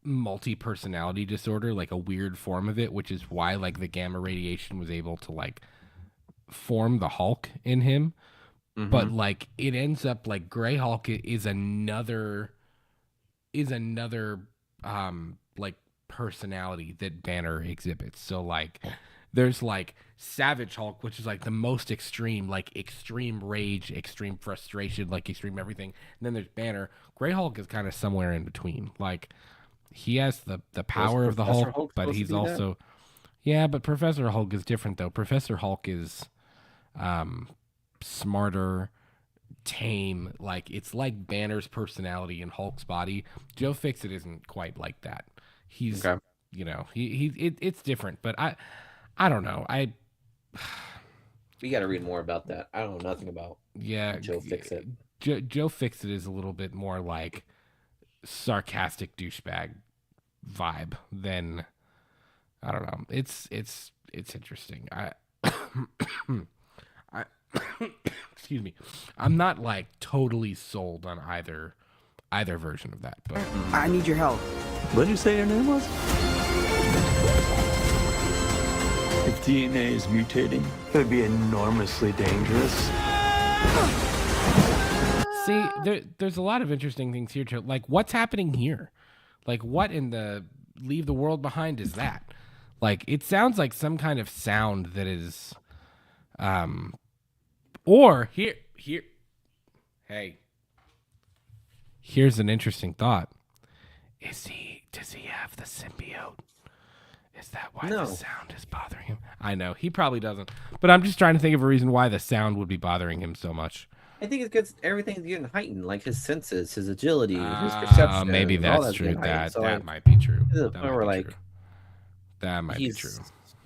multi-personality disorder, like a weird form of it, which is why like the gamma radiation was able to like form the Hulk in him. But like it ends up like Gray Hulk is another like personality that Banner exhibits. So like there's like Savage Hulk, which is like the most extreme, like extreme rage, extreme frustration, like extreme everything. And then there's Banner. Gray Hulk is kind of somewhere in between. Like he has the power of the Professor Hulk, Hulk but supposed to he's be that? also yeah, but Professor Hulk is different though. Professor Hulk is smarter, tame, like it's like Banner's personality in Hulk's body. Joe Fixit isn't quite like that. He's Okay. you know, it's different, but I don't know. We got to read more about that. I don't know nothing about Yeah, Joe Fixit. Joe Fixit is a little bit more like sarcastic douchebag vibe than I don't know. It's interesting. I excuse me. I'm not like totally sold on either version of that, but I need your help. What did you say your name was? If DNA is mutating, it would be enormously dangerous. see, there's a lot of interesting things here too. Like what's happening here? Like what in the Leave the World Behind is that? Like it sounds like some kind of sound that is or here hey. Here's an interesting thought. Does he have the symbiote? Is that why No. the sound is bothering him? I know he probably doesn't, but I'm just trying to think of a reason why the sound would be bothering him so much. I think it's because everything's getting heightened, like his senses, his agility, his perception. Maybe all that's true. getting heightened. That So, that like, might be true. to the That point might where, be like, true. That might be he's true.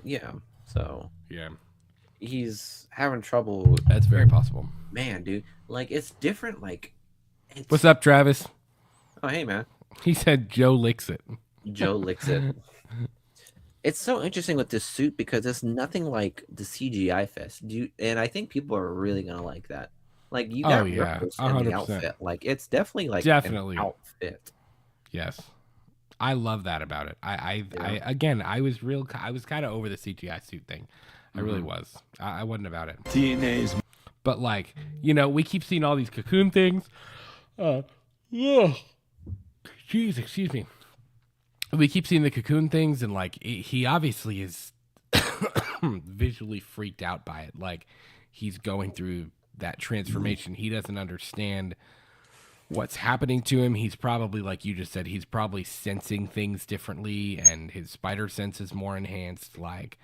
yeah. So Yeah, he's having trouble. that's very possible. Man, dude, like it's different. Like What's up, Travis? Oh, hey, man. He said Joe licks it. Joe licks it. It's so interesting with this suit because it's nothing like the CGI fest. And I think people are really gonna like that. Like you got yeah, ripples in the 100%. outfit. Like it's definitely like Definitely. an outfit. Yes, I love that about it. I was kind of over the CGI suit thing. I really was. I wasn't about it. TNA's But like, we keep seeing all these cocoon things. Jeez, excuse me. We keep seeing the cocoon things, and like he obviously is visually freaked out by it. Like he's going through that transformation. He doesn't understand what's happening to him. He's probably, like you just said, he's probably sensing things differently, and his spider sense is more enhanced. Like,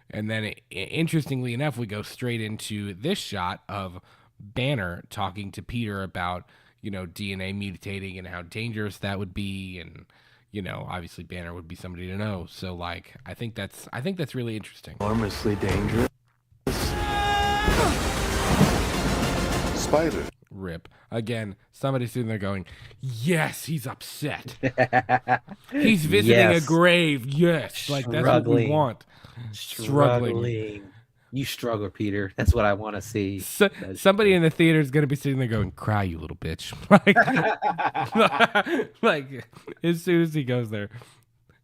and then interestingly enough, we go straight into this shot of Banner talking to Peter about DNA mutating and how dangerous that would be, and obviously Banner would be somebody to know. So like, I think that's really interesting. enormously dangerous. Spider. Rip. Again, somebody sitting there going, yes, he's upset. He's visiting a grave. Yes. Like, that's what we want. Struggling. You struggle, Peter. That's what I want to see. Somebody in the theater is going to be sitting there going, cry, you little bitch. Like, as soon as he goes there.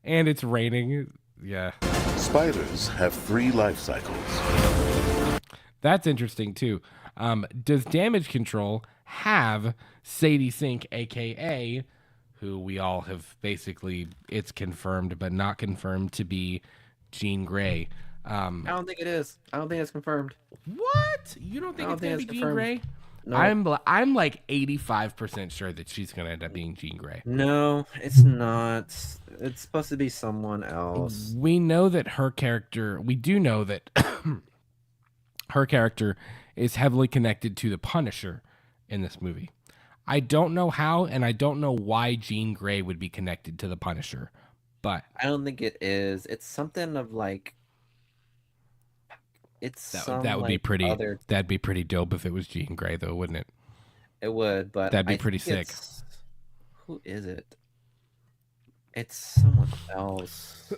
And it's raining. Yeah. Spiders have 3 life cycles. That's interesting, too. Does Damage Control have Sadie Sink, a.k.a., who we all have basically, it's confirmed but not confirmed to be Jean Grey? I don't think it is. I don't think it's confirmed. What? You don't think it's going to be Jean Grey? No. I'm like 85% sure that she's going to end up being Jean Grey. No, it's not. It's supposed to be someone else. We know that her character, we do know that her character is heavily connected to the Punisher in this movie. I don't know how, and I don't know why Jean Grey would be connected to the Punisher, but I don't think it is. It's something of like, that would be pretty. That'd be pretty dope if it was Jean Grey, though, wouldn't it? It would, but that'd be pretty sick. Who is it? It's someone else.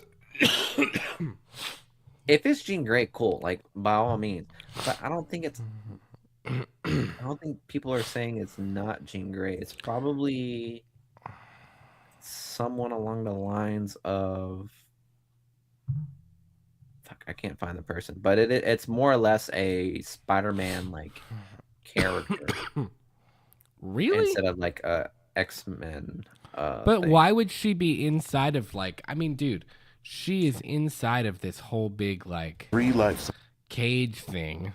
If it's Jean Grey, cool. Like by all means, but I don't think it's. I don't think people are saying it's not Jean Grey. It's probably someone along the lines of. Fuck, I can't find the person, but it's more or less a Spider-Man like character. Really? Instead of like a X-Men. But thing. why would she be inside of like? I mean, dude, she is inside of this whole big like 3 life cage thing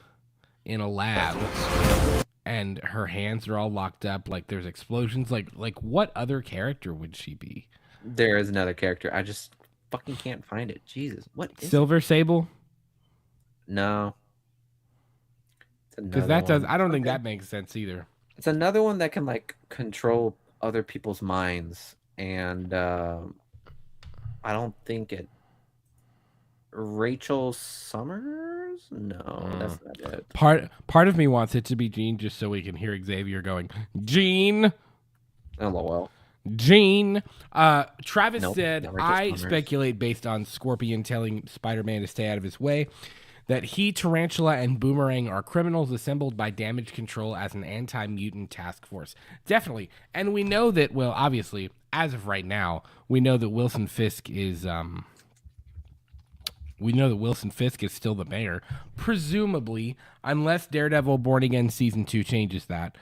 in a lab, and her hands are all locked up. Like there's explosions. Like what other character would she be? There is another character. I just fucking can't find it. Jesus, what is Silver Sable? No, because that does. I don't think that makes sense either. It's another one that can like control other people's minds, and I don't think it. Rachel Summers? No, that's not it. Part of me wants it to be Jean, just so we can hear Xavier going, Jean. LOL. Jean. Travis Nope, said, not Rachel I Summers. speculate based on Scorpion telling Spider-Man to stay out of his way, that he, Tarantula, and Boomerang are criminals assembled by Damage Control as an anti-mutant task force. Definitely. And we know that, well, obviously, as of right now, we know that Wilson Fisk is still the mayor, presumably, unless Daredevil Born Again Season 2 changes that.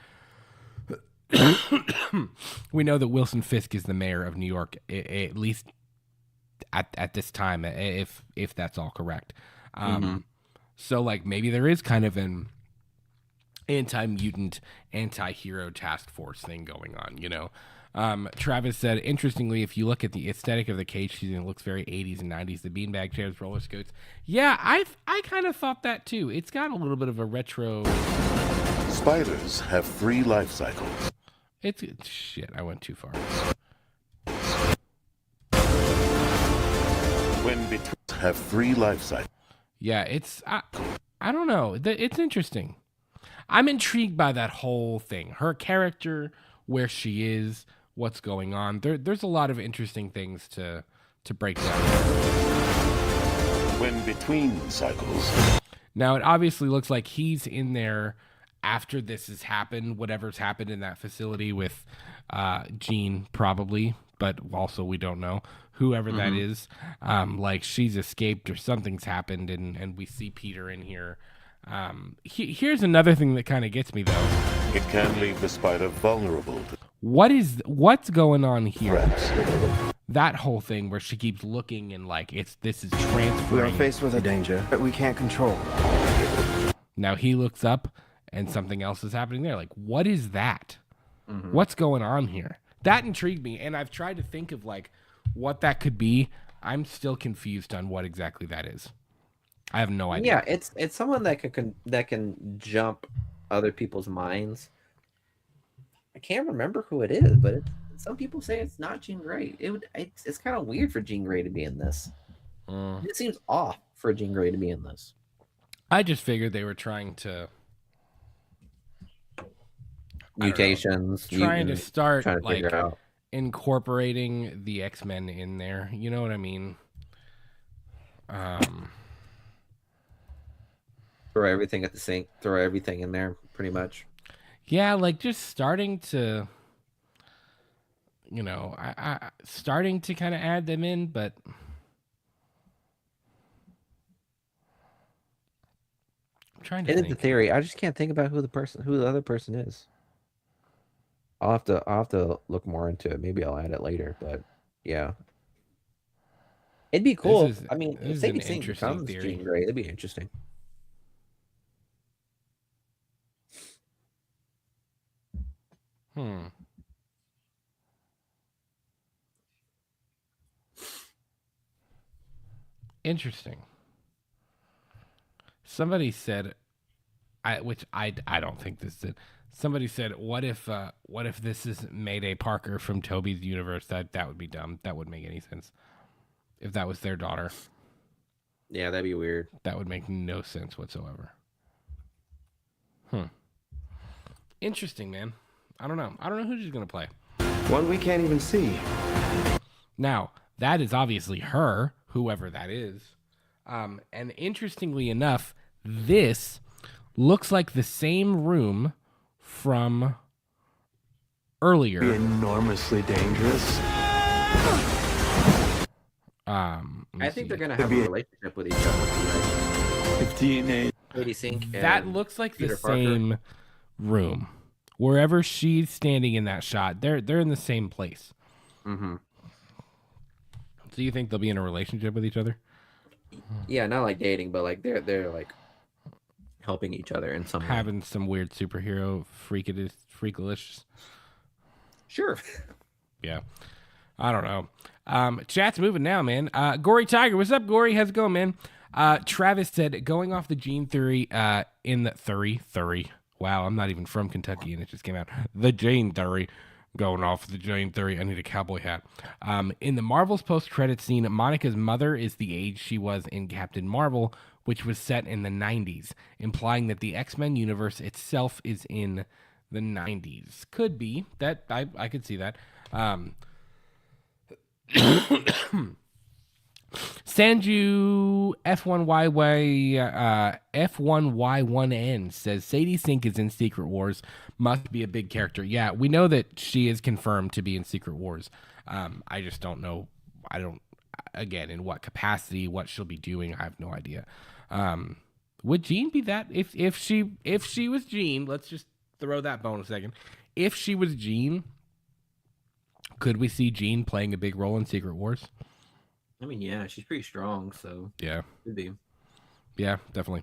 We know that Wilson Fisk is the mayor of New York, at least at this time, if that's all correct. So, like, maybe there is kind of an anti-mutant, anti-hero task force thing going on, you know? Travis said, interestingly, if you look at the aesthetic of the cage season, it looks very 80s and 90s. The beanbag chairs, roller skates. Yeah, I kind of thought that too. It's got a little bit of a retro. Spiders have 3 life cycles. It's shit. I went too far. When between have 3 life cycles. Yeah, it's I don't know. It's interesting. I'm intrigued by that whole thing. Her character, where she is, what's going on. There's a lot of interesting things to break down. When between cycles, Now, it obviously looks like he's in there after this has happened, whatever's happened in that facility with Jean, probably, but also we don't know. Whoever that is, like she's escaped or something's happened, and we see Peter in here. Here's another thing that kind of gets me, though. it can leave the spider vulnerable to What's going on here? threats. That whole thing where she keeps looking and like this is We are transferring. faced with a danger that we can't control. Now he looks up and something else is happening there. Like, what is that? What's going on here? That intrigued me, and I've tried to think of like what that could be. I'm still confused on what exactly that is. I have no idea. Yeah, it's someone that can jump other people's minds. I can't remember who it is, but some people say it's not Jean Grey. It's kind of weird for Jean Grey to be in this. It seems off for Jean Grey to be in this. I just figured they were trying to Mutations, trying to mutant, start trying to like figure out. incorporating the X-Men in there. You know what I mean? Throw everything at the sink. Throw everything in there, pretty much. Yeah, like just starting to, I starting to kind of add them in, but I'm trying to It is think. a theory. I just can't think about who the other person is. I'll have to look more into it. Maybe I'll add it later. But yeah, it'd be cool. is- I mean, this if is an Sadie Sink interesting becomes theory. Jean Grey, that'd be interesting. Interesting. Somebody said, I don't think this did. Somebody said, what if this is Mayday Parker from Toby's universe? That would be dumb. That wouldn't make any sense. If that was their daughter, Yeah, that'd be weird. that would make no sense whatsoever. Interesting, man. I don't know who she's gonna play. One we can't even see. Now, that is obviously her, whoever that is. And interestingly enough, this looks like the same room from earlier. Be enormously dangerous. Let me I think see. they're gonna have a Maybe- relationship with each other. Right? If DNA Sadie Sink. That and looks like Peter the Parker. same room. Wherever she's standing in that shot, they're in the same place. Mhm. So you think they'll be in a relationship with each other? Yeah, not like dating, but like they're like helping each other in some way. Having some weird superhero freakish. Sure. Yeah. I don't know. Chat's moving now, man. Gory Tiger, what's up, Gory? How's it going, man? Travis said, going off the Jean theory in the theory. Wow, I'm not even from Kentucky, and it just came out. The Jane theory. Going off the Jane theory. I need a cowboy hat. In the Marvel's post-credit scene, Monica's mother is the age she was in Captain Marvel, which was set in the 90s, implying that the X-Men universe itself is in the 90s. Could be. That I could see that. Sanju F1Y1N says Sadie Sink is in Secret Wars. Must be a big character. Yeah, we know that she is confirmed to be in Secret Wars. I just don't know. I don't. Again, in what capacity, what she'll be doing, I have no idea. Would Jean be that? If she was Jean, let's just throw that bone a second. If she was Jean, could we see Jean playing a big role in Secret Wars? I mean, yeah, she's pretty strong, so Yeah. could be. Yeah, definitely.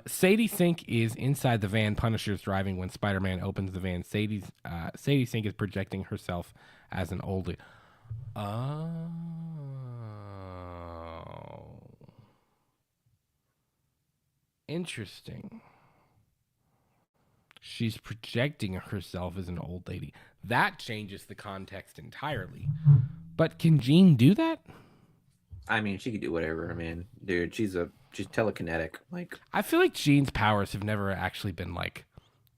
Sadie Sink is inside the van Punisher's driving when Spider-Man opens the van. Sadie Sink is projecting herself as an oldie. Oh. Interesting. She's projecting herself as an old lady. That changes the context entirely. But can Jean do that? I mean, she could do whatever. I mean, dude, she's telekinetic. Like, I feel like Jean's powers have never actually been like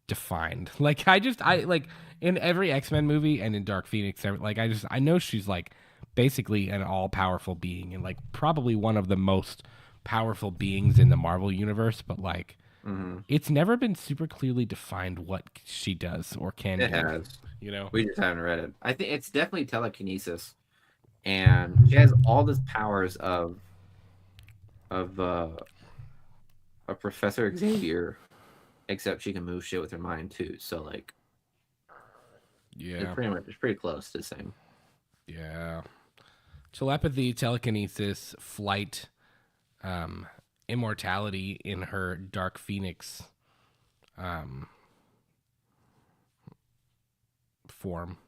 defined. Like I like in every X-Men movie and in Dark Phoenix, like I know she's like basically an all-powerful being and like probably one of the most powerful beings in the Marvel universe, but like it's never been super clearly defined what she does or can It do. has. You know, We just haven't read it. I think it's definitely telekinesis, and she has all these powers of Professor Xavier, except she can move shit with her mind too. So like, yeah, it's pretty close to the same. yeah. Telepathy, telekinesis, flight, immortality in her Dark Phoenix form.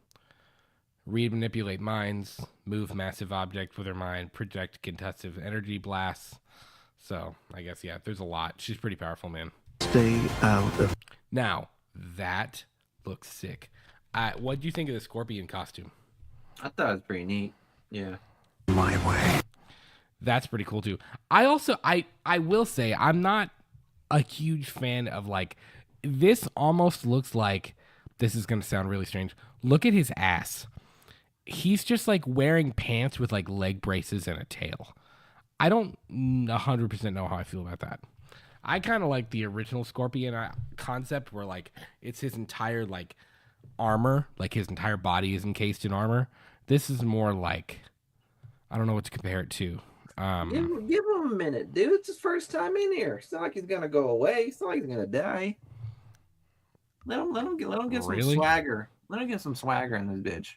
Read, manipulate minds, move massive objects with her mind, project concussive energy blasts. So I guess there's a lot. She's pretty powerful, man. Stay out of. Now that looks sick. What do you think of the Scorpion costume? I thought it was pretty neat. Yeah. My way. That's pretty cool too. I also I will say I'm not a huge fan of like this. Almost looks like this is gonna sound really strange. Look at his ass. He's just like wearing pants with like leg braces and a tail. I don't 100% know how I feel about that. I kind of like the original Scorpion concept where like it's his entire like armor, like his entire body is encased in armor. This is more like I don't know what to compare it to. Give him a minute, dude. It's his first time in here. It's not like he's gonna go away. It's not like he's gonna die. Let him get some swagger. Let him get some swagger in this bitch.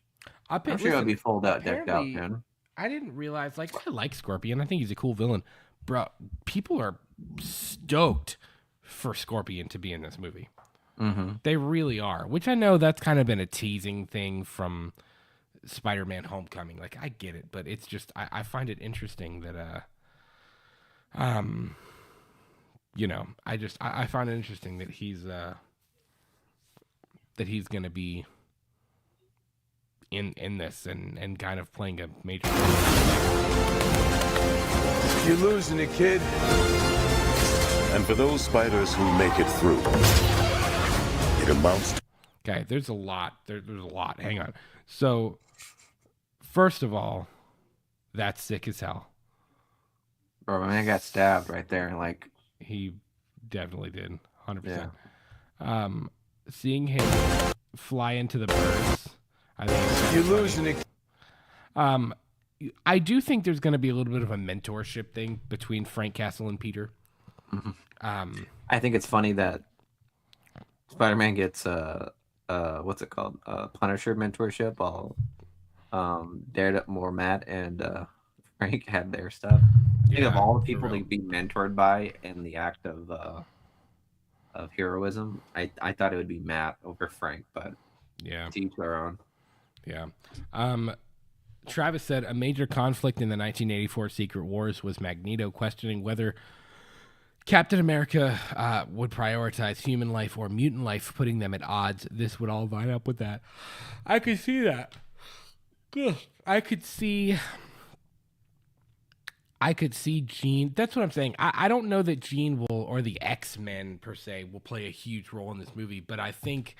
I'm sure he'll be full out, decked out, man. I didn't realize, like, I like Scorpion. I think he's a cool villain. Bro, people are stoked for Scorpion to be in this movie. Mm-hmm. They really are, which I know that's kind of been a teasing thing from Spider-Man Homecoming. Like, I get it, but it's just, I find it interesting that, you know, I find it interesting that he's going to be in this and kind of playing a major role. You're losing it, kid. And for those spiders who make it through, it amounts to... Okay, there's a lot. There's a lot. Hang on. So, first of all, that's sick as hell. Bro, my man got stabbed right there. Like, he definitely did. 100%. Yeah. Seeing him fly into the birds, I think You're losing it. I do think there's going to be a little bit of a mentorship thing between Frank Castle and Peter. Mm-hmm. I think it's funny that Spider-Man gets what's it called? Punisher mentorship, while Daredevil, Matt and Frank had their stuff. I think of all the people to be mentored by in the act of heroism, I thought it would be Matt over Frank, but yeah, to each their own. Yeah. Travis said a major conflict in the 1984 Secret Wars was Magneto questioning whether Captain America would prioritize human life or mutant life, putting them at odds. This would all line up with that. I could see that. I could see Jean. That's what I'm saying. I don't know that Jean will, or the X-Men per se, will play a huge role in this movie, but I think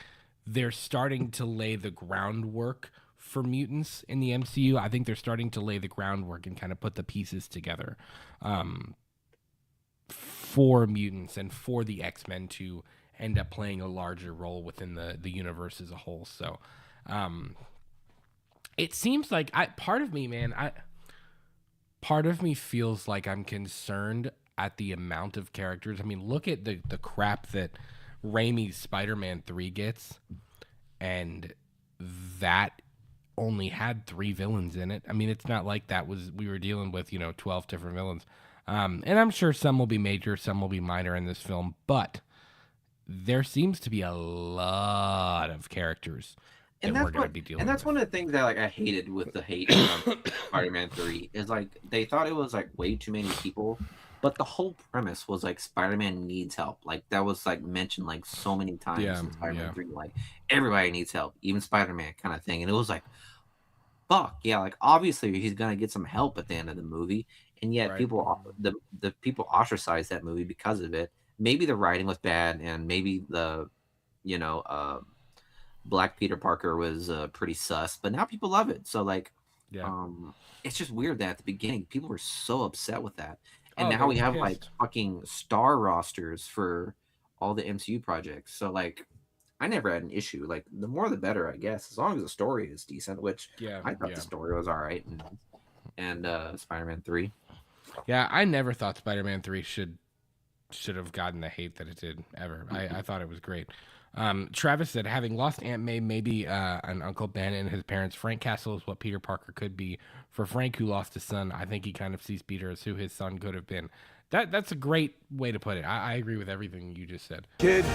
they're starting to lay the groundwork for mutants in the MCU. I think they're starting to lay the groundwork and kind of put the pieces together for mutants and for the X-Men to end up playing a larger role within the universe as a whole. So it seems like part of me feels like I'm concerned at the amount of characters. I mean, look at the crap that Raimi's Spider-Man 3 gets, and that only had 3 villains in it. I mean, it's not like we were dealing with 12 different villains, and I'm sure some will be major, some will be minor in this film, but there seems to be a lot of characters that we're going to be dealing with. And that's one of the things that I hated with the hate of Spider-Man 3 is they thought it was way too many people, but the whole premise was Spider-Man needs help. That was mentioned so many times in Spider-Man 3. Everybody needs help, even Spider-Man kind of thing. And it was fuck yeah, obviously he's gonna get some help at the end of the movie, and yet the people ostracized that movie because of it. Maybe the writing was bad, and maybe the you know, Black Peter Parker was pretty sus, but now people love it. So like, Yeah. it's just weird that at the beginning people were so upset with that, and Oh, now they're we have like pissed. fucking star rosters for all the MCU projects. So like, I never had an issue. Like, the more the better, I guess, as long as the story is decent. Which Yeah, I thought yeah. the story was all right, and Spider-Man 3. Yeah, I never thought Spider-Man 3 should have gotten the hate that it did ever. I thought it was great. Travis said, having lost Aunt May, maybe an Uncle Ben and his parents, Frank Castle is what Peter Parker could be. For Frank, who lost his son, I think he kind of sees Peter as who his son could have been. That's a great way to put it. I agree with everything you just said. Kid.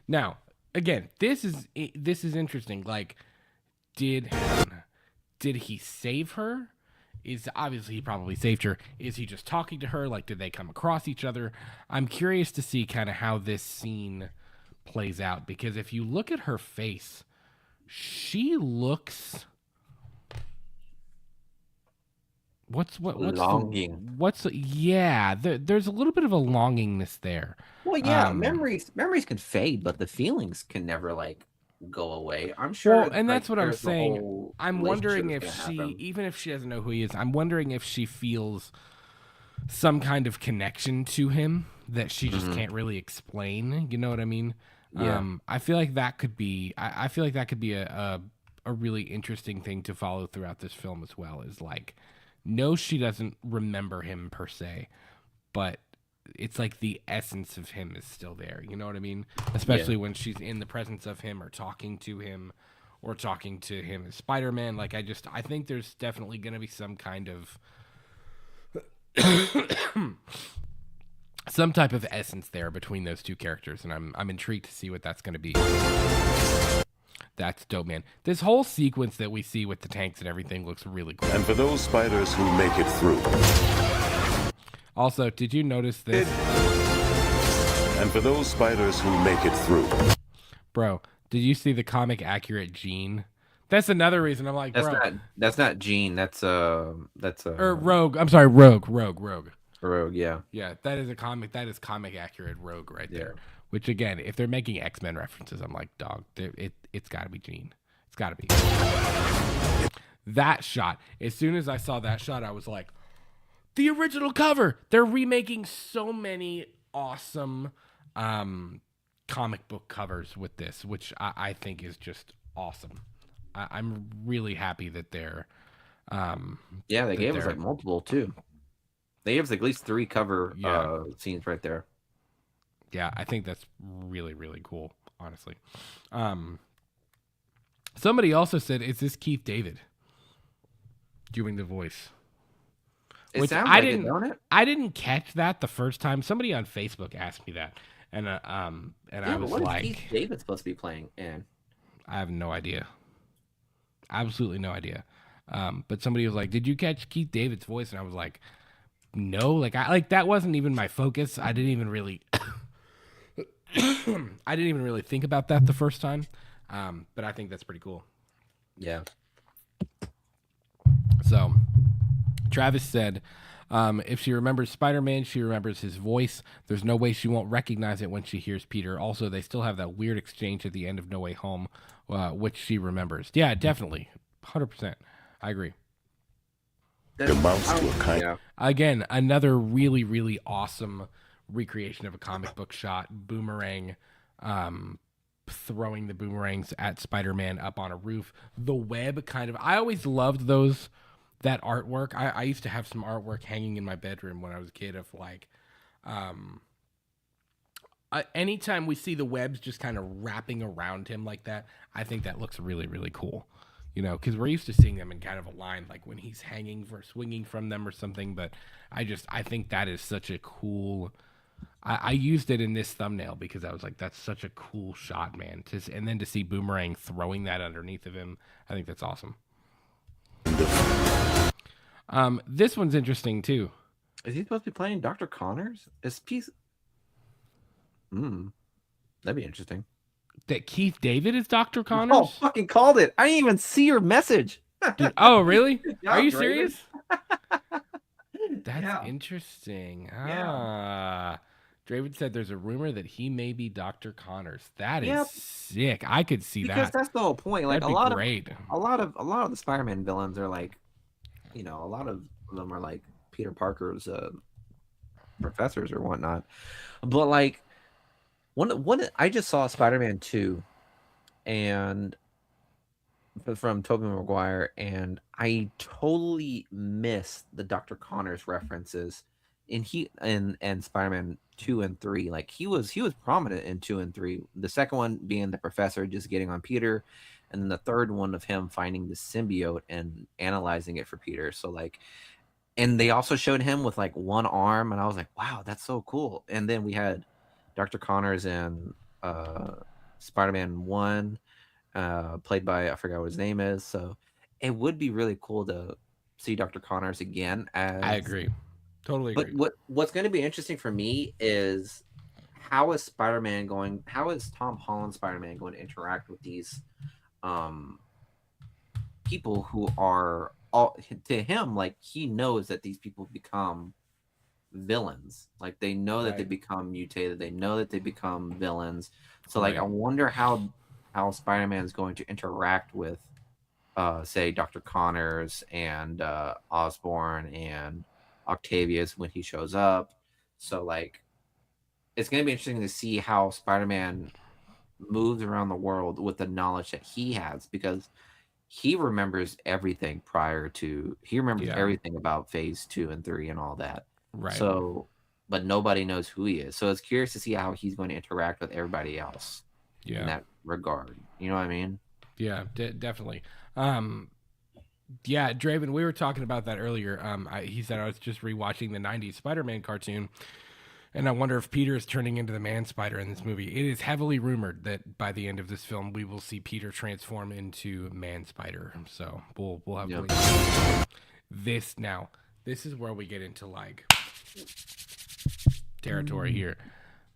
Now, again, this is interesting. Like, did he save her? Is obviously he probably saved her. Is he just talking to her? Like, did they come across each other? I'm curious to see kind of how this scene plays out, because if you look at her face, she looks Longing. There's a little bit of a longingness there. Well, yeah, Um, memories can fade, but the feelings can never like go away. I'm sure. Well, and like, that's what I'm there's a saying. whole I'm wondering if relationship that's gonna happen. even if she doesn't know who he is, I'm wondering if she feels some kind of connection to him that she just can't really explain. You know what I mean? Yeah. I feel like that could be. I feel like that could be a really interesting thing to follow throughout this film as well. Is like, no, she doesn't remember him per se, but it's like the essence of him is still there. You know what I mean? Especially when she's in the presence of him or talking to him as Spider-Man. Like, I think there's definitely going to be some kind of some type of essence there between those two characters, and I'm intrigued to see what that's going to be. That's dope, man. This whole sequence that we see with the tanks and everything looks really cool. And for those spiders who make it through. Also, did you notice this? And for those spiders who make it through. Bro, did you see the comic accurate Jean? That's another reason I'm like, That's not Jean. That's or Rogue. I'm sorry, Rogue. Rogue. Yeah. Yeah, that is comic accurate Rogue right there. Yeah. Which again, if they're making X-Men references, I'm like, dog, it's got to be Jean. It's got to be. That shot. As soon as I saw that shot, I was like, the original cover. They're remaking so many awesome comic book covers with this, which I think is just awesome. I'm really happy that they're. Yeah, they gave us like multiple too. They gave us like, at least 3 cover scenes right there. Yeah, I think that's really, really cool, honestly. Somebody also said, is this Keith David doing the voice? It sounds like it, don't it? I didn't catch that the first time. Somebody on Facebook asked me that. And I was what like, is Keith David supposed to be playing in? I have no idea. Absolutely no idea. But somebody was like, did you catch Keith David's voice? And I was like, no, like that wasn't even my focus. I didn't even really think about that the first time. But I think that's pretty cool. Yeah. So Travis said, if she remembers Spider-Man, she remembers his voice. There's no way she won't recognize it when she hears Peter. Also, they still have that weird exchange at the end of No Way Home, which she remembers. Yeah, definitely. 100%. I agree. It amounts to a kind. Yeah. Again, another really, really awesome recreation of a comic book shot. Boomerang, throwing the boomerangs at Spider-Man up on a roof. The web kind of, I always loved that artwork. I used to have some artwork hanging in my bedroom when I was a kid of like, anytime we see the webs just kind of wrapping around him like that, I think that looks really, really cool. You know, because we're used to seeing them in kind of a line, like when he's hanging or swinging from them or something. But I think that is such a cool. I used it in this thumbnail because I was like, that's such a cool shot, man. And then to see Boomerang throwing that underneath of him, I think that's awesome. This one's interesting too. Is he supposed to be playing Dr. Connors? That'd be interesting. That Keith David is Dr. Connors? Oh, fucking called it. I didn't even see your message. Dude, oh, really? Yeah, Are you right. serious? That's Yeah. interesting. Yeah. Draven said there's a rumor that he may be Dr. Connors. That is Yep. sick. I could see Because that. that's the whole point. Like That'd be great. a lot of the Spider-Man villains are like, you know, a lot of them are like Peter Parker's professors or whatnot. But like one I just saw Spider-Man 2 and from Tobey Maguire, and I totally missed the Dr. Connors references in and Spider-Man 2 and 3. Like he was prominent in 2 and 3. The second one being the professor just getting on Peter, and then the third one of him finding the symbiote and analyzing it for Peter. So like, and they also showed him with like one arm, and I was like, wow, that's so cool. And then we had Dr. Connors in Spider-Man 1, played by, I forgot what his name is. So it would be really cool to see Dr. Connors again. I agree. Totally agree. But what's going to be interesting for me is how is Tom Holland Spider-Man going to interact with these people who are all to him, like he knows that these people become villains. Like they know that they become mutated, they know that they become villains. So like I wonder how Spider-Man is going to interact with say Dr. Connors and Osborn and Octavius when he shows up. So like it's going to be interesting to see how Spider-Man moves around the world with the knowledge that he has, because he remembers everything everything about phase 2 and 3 and all that. Right. So, but nobody knows who he is. So it's curious to see how he's going to interact with everybody else in that regard. You know what I mean? Yeah, definitely. Yeah, Draven, we were talking about that earlier. He said I was just rewatching the 90s Spider-Man cartoon, and I wonder if Peter is turning into the Man-Spider in this movie. It is heavily rumored that by the end of this film, we will see Peter transform into Man-Spider. So we'll have to wait. This is where we get into like territory here.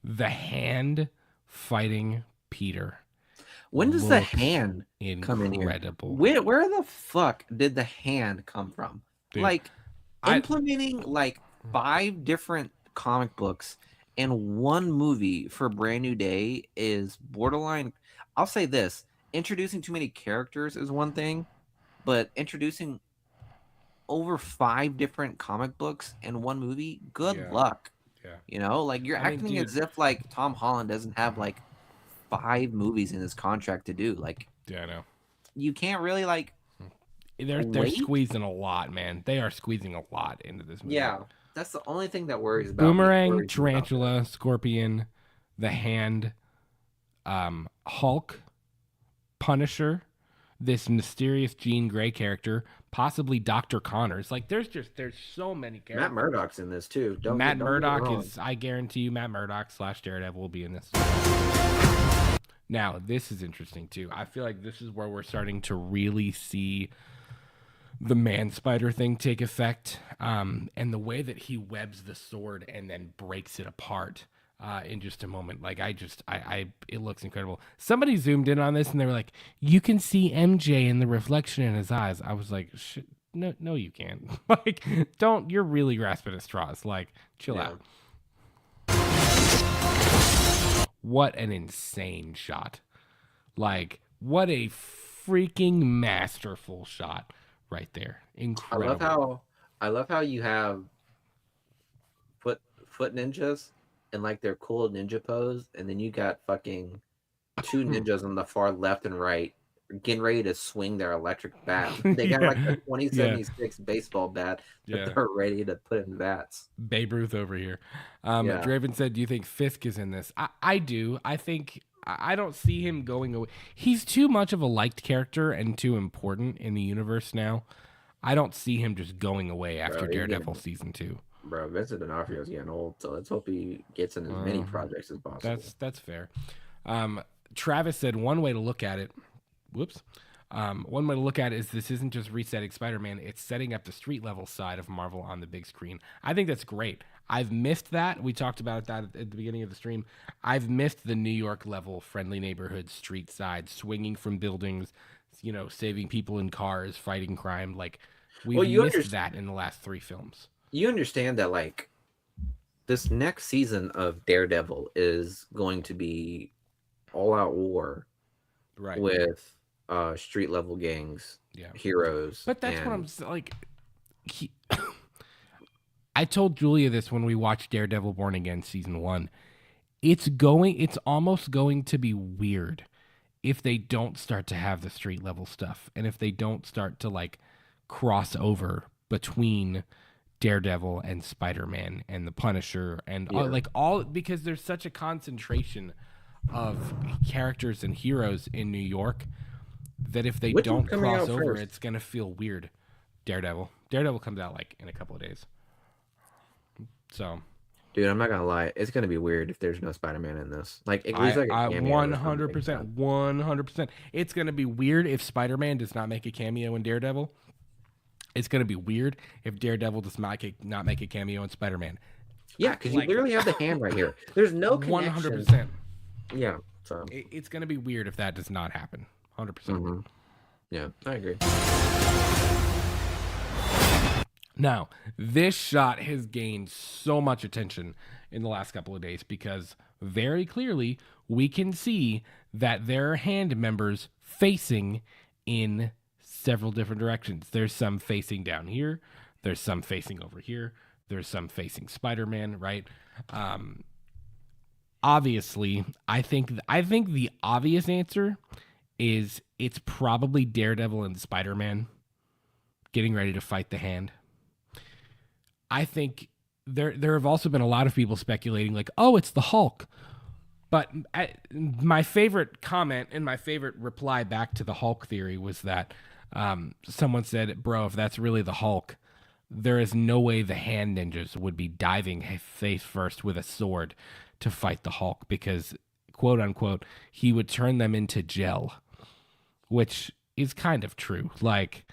The Hand fighting Peter. When does the Hand come in here? Incredible. Where the fuck did the Hand come from? Dude, like implementing like 5 different comic books in one movie for Brand New Day is borderline. I'll say this: introducing too many characters is one thing, but introducing over 5 different comic books in one movie, good luck. Yeah. You know, like you're acting as if like Tom Holland doesn't have like 5 movies in his contract to do. Like, yeah, I know. You can't really like. They're squeezing a lot, man. They are squeezing a lot into this movie. Yeah, that's the only thing that worries about Boomerang, Tarantula, Scorpion, the Hand, Hulk, Punisher, this mysterious Jean Grey character, possibly Dr. Connors. Like there's so many characters. Matt Murdock's in this too. Matt Murdock is, I guarantee you, Matt Murdock / Daredevil will be in this. Now, this is interesting too. I feel like this is where we're starting to really see the Man-Spider thing take effect, and the way that he webs the sword and then breaks it apart in just a moment. Like it looks incredible. Somebody zoomed in on this and they were like, "You can see MJ in the reflection in his eyes." I was like, "Shit, no, you can't." Like, don't. You're really grasping at straws. Like, chill out. What an insane shot! Like, what a freaking masterful shot right there. Incredible. I love how you have foot ninjas and like their cool ninja pose, and then you got fucking 2 ninjas on the far left and right getting ready to swing their electric bat. They got like a 2076 baseball bat that they're ready to put in bats. Babe Ruth over here. Draven said, "Do you think Fisk is in this?" I do. I think I don't see him going away. He's too much of a liked character and too important in the universe now. I don't see him just going away after Daredevil season 2. Bro, Vincent D'Onofrio's getting old, so let's hope he gets in as many projects as possible. That's fair. Travis said one way to look at it. One way to look at it is this isn't just resetting Spider-Man, it's setting up the street level side of Marvel on the big screen. I think that's great. I've missed that. We talked about that at the beginning of the stream. I've missed the New York level, friendly neighborhood, street side, swinging from buildings, saving people in cars, fighting crime. Like, we've missed that in the last 3 films. You understand that, like, this next season of Daredevil is going to be all out war Right. with street level gangs, Yeah. heroes. But that's what and- like. I told Julia this when we watched Daredevil Born Again season 1. It's almost going to be weird if they don't start to have the street level stuff, and if they don't start to like cross over between Daredevil and Spider-Man and the Punisher and all, because there's such a concentration of characters and heroes in New York that if they Which one's don't coming cross out over, first? it's gonna feel weird. Daredevil comes out like in a couple of days. So Dude, I'm not gonna lie, it's gonna be weird if there's no Spider-Man in this. Like at least like a cameo or something like that. 100%. It's gonna be weird if Spider-Man does not make a cameo in Daredevil. It's gonna be weird if Daredevil does not make a cameo in Spider-Man. Yeah, because you literally have the hand right here. There's no connection. 100%. Yeah, so It's gonna be weird if that does not happen. 100%. yeah, I agree. Now, this shot has gained so much attention in the last couple of days because very clearly we can see that there are hand members facing in several different directions. There's some facing down here, there's some facing over here, there's some facing Spider-Man, right? Obviously, I think the obvious answer is it's probably Daredevil and Spider-Man getting ready to fight the Hand. I think there have also been a lot of people speculating like, oh, it's the Hulk. But my favorite comment and my favorite reply back to the Hulk theory was that someone said, bro, if that's really the Hulk, there is no way the Hand Ninjas would be diving face first with a sword to fight the Hulk because, quote unquote, he would turn them into gel, which is kind of true. Like,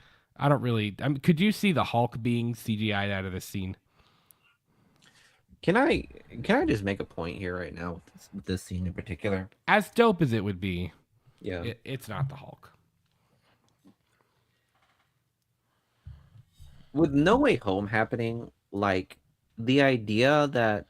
could you see the Hulk being CGI'd out of this scene? Can I just make a point here right now with this scene in particular? As dope as it would be, Yeah. it's not the Hulk. With No Way Home happening, like the idea that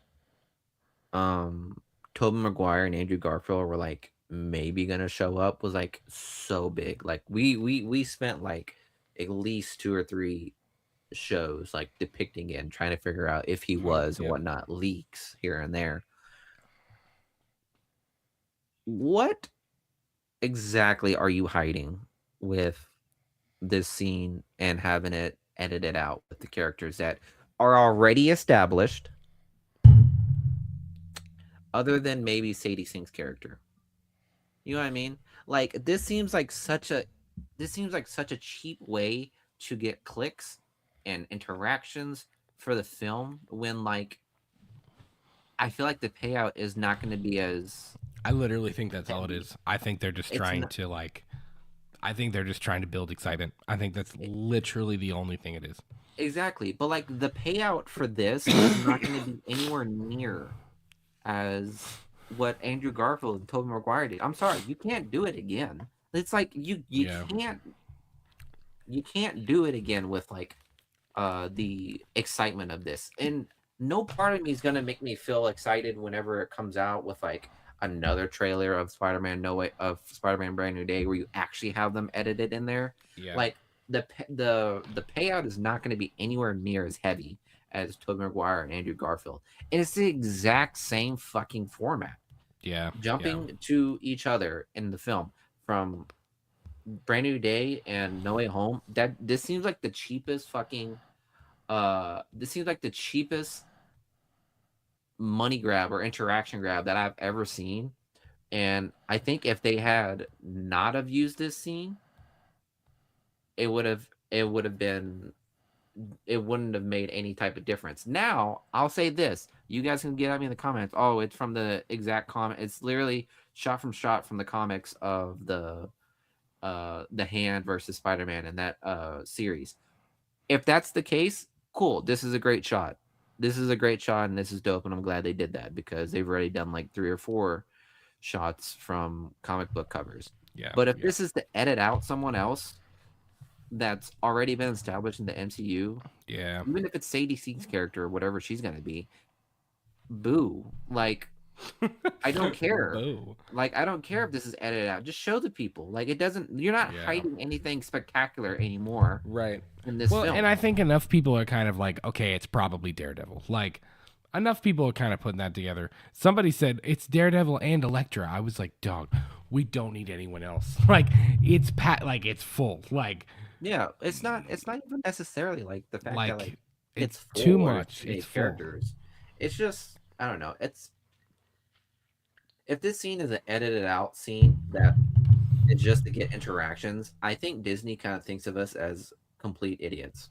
Tobey Maguire and Andrew Garfield were like maybe gonna show up was like so big. Like we spent like at least 2 or 3 shows like depicting it and trying to figure out if he was and whatnot, leaks here and there. What exactly are you hiding with this scene and having it edited out with the characters that are already established, other than maybe Sadie Sink's character? You know what I mean? Like this seems like such a cheap way to get clicks and interactions for the film when like I feel like the payout is not going to be as. I literally think that's all it is. I think they're just trying to build excitement. I think that's literally the only thing it is. Exactly. But like the payout for this is not going to be anywhere near as what Andrew Garfield and Tobey Maguire did. I'm sorry, you can't do it again. It's like you can't do it again with like the excitement of this. And no part of me is gonna make me feel excited whenever it comes out with like another trailer of Spider-Man Spider-Man Brand New Day where you actually have them edited in there. Yeah. Like the payout is not going to be anywhere near as heavy as Tobey Maguire and Andrew Garfield. And it's the exact same fucking format. Yeah. Jumping to each other in the film from Brand New Day and No Way Home. This seems like the cheapest fucking money grab or interaction grab that I've ever seen. And I think if they had not have used this scene, it wouldn't have made any type of difference. Now, I'll say this. You guys can get at me in the comments. Oh, it's from the exact comic. It's literally shot from the comics of the Hand versus Spider-Man in that series. If that's the case, cool. This is a great shot. This is a great shot, and this is dope, and I'm glad they did that because they've already done like 3 or 4 shots from comic book covers. Yeah. But if this is to edit out someone else that's already been established in the MCU, yeah, even if it's Sadie Sink's character or whatever she's gonna be, boo. Like, I don't care. Boo. Like, I don't care if this is edited out. Just show the people. Like, it doesn't. You're not Yeah. hiding anything spectacular anymore Right. in this film. And I think enough people are kind of like, okay, it's probably Daredevil. Like, enough people are kind of putting that together. Somebody said it's Daredevil and Elektra. I was like, dog, we don't need anyone else. Like, it's it's full. Like, yeah, it's not even necessarily like the fact that like it's too full or much. many It's full. characters. It's just, I don't know. It's, if this scene is an edited out scene that is just to get interactions, I think Disney kind of thinks of us as complete idiots.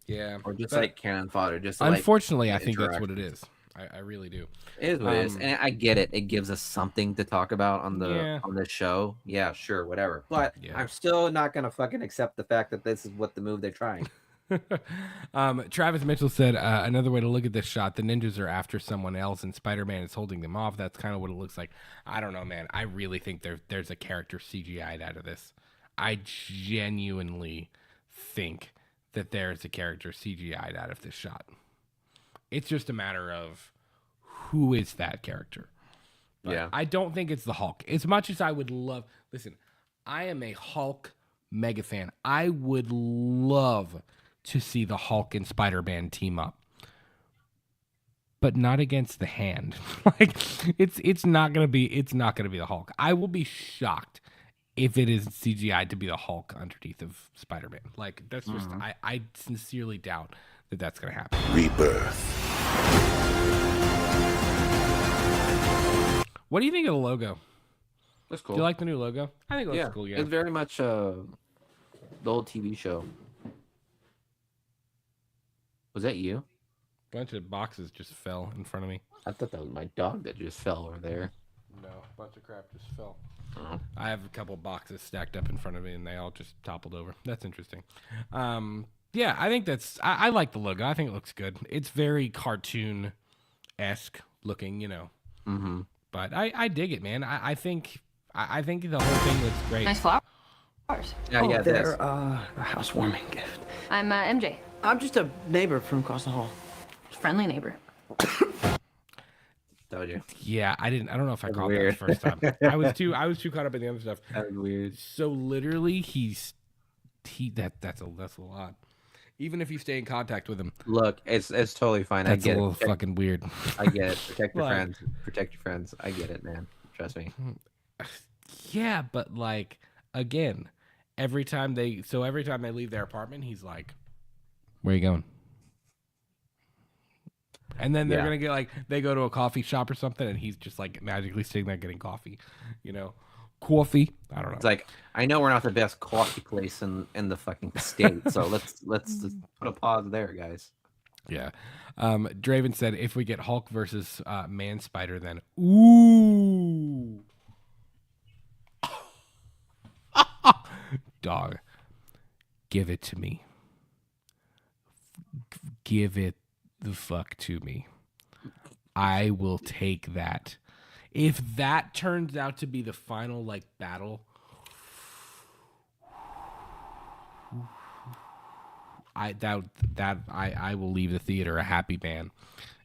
Yeah. Or just but like cannon fodder. Just to, like, unfortunately, I get think that's what it interactions. is. I really do. It is what it is, and I get it. It gives us something to talk about on the Yeah. on the show. Yeah, sure, whatever. But Yeah. I'm still not gonna fucking accept the fact that this is what the move they're trying. Travis Mitchell said another way to look at this shot: the ninjas are after someone else, and Spider-Man is holding them off. That's kind of what it looks like. I don't know, man. I really think there's a character CGI'd out of this. I genuinely think that there's a character CGI'd out of this shot. It's just a matter of who is that character. But Yeah. I don't think it's the Hulk. As much as I would love, listen, I am a Hulk mega fan. I would love to see the Hulk and Spider-Man team up, but not against the Hand. Like, it's not gonna be the Hulk. I will be shocked if it is CGI to be the Hulk underneath of Spider-Man. Like, that's just I sincerely doubt that that's gonna happen. Rebirth. What do you think of the logo? That's cool. Do you like the new logo? I think it looks cool. Yeah. It's very much the old TV show. Was that you? Bunch of boxes just fell in front of me. I thought that was my dog that just fell over there. No, a bunch of crap just fell. Oh. I have a couple boxes stacked up in front of me, and they all just toppled over. That's interesting. Yeah, I think I like the logo. I think it looks good. It's very cartoon-esque looking, you know. Mm-hmm. But I dig it, man. I think the whole thing looks great. Nice flowers. Yeah, yeah, they're this. a housewarming gift. I'm MJ, I'm just a neighbor from across the hall. friendly neighbor. Told you. Yeah, I don't know if I That's caught weird. that the first time. I was too caught up in the other stuff. That was weird. So literally, that's a lot. Even if you stay in contact with him, Look, it's totally fine. that's I get a little it. fucking weird. I get it. Protect your Like- friends. Protect your friends. I get it, man. Trust me. Yeah, but like again, every time they leave their apartment, he's like, "Where are you going?" And then they're Yeah. gonna get like they go to a coffee shop or something, and he's just like magically sitting there getting coffee. You know, coffee. I don't know. It's like, I know we're not the best coffee place in the fucking state, so let's just put a pause there, guys. Yeah. Draven said if we get Hulk versus Man Spider, then ooh, dog, give it to me. Give it the fuck to me. I will take that. If that turns out to be the final like battle, I will leave the theater a happy man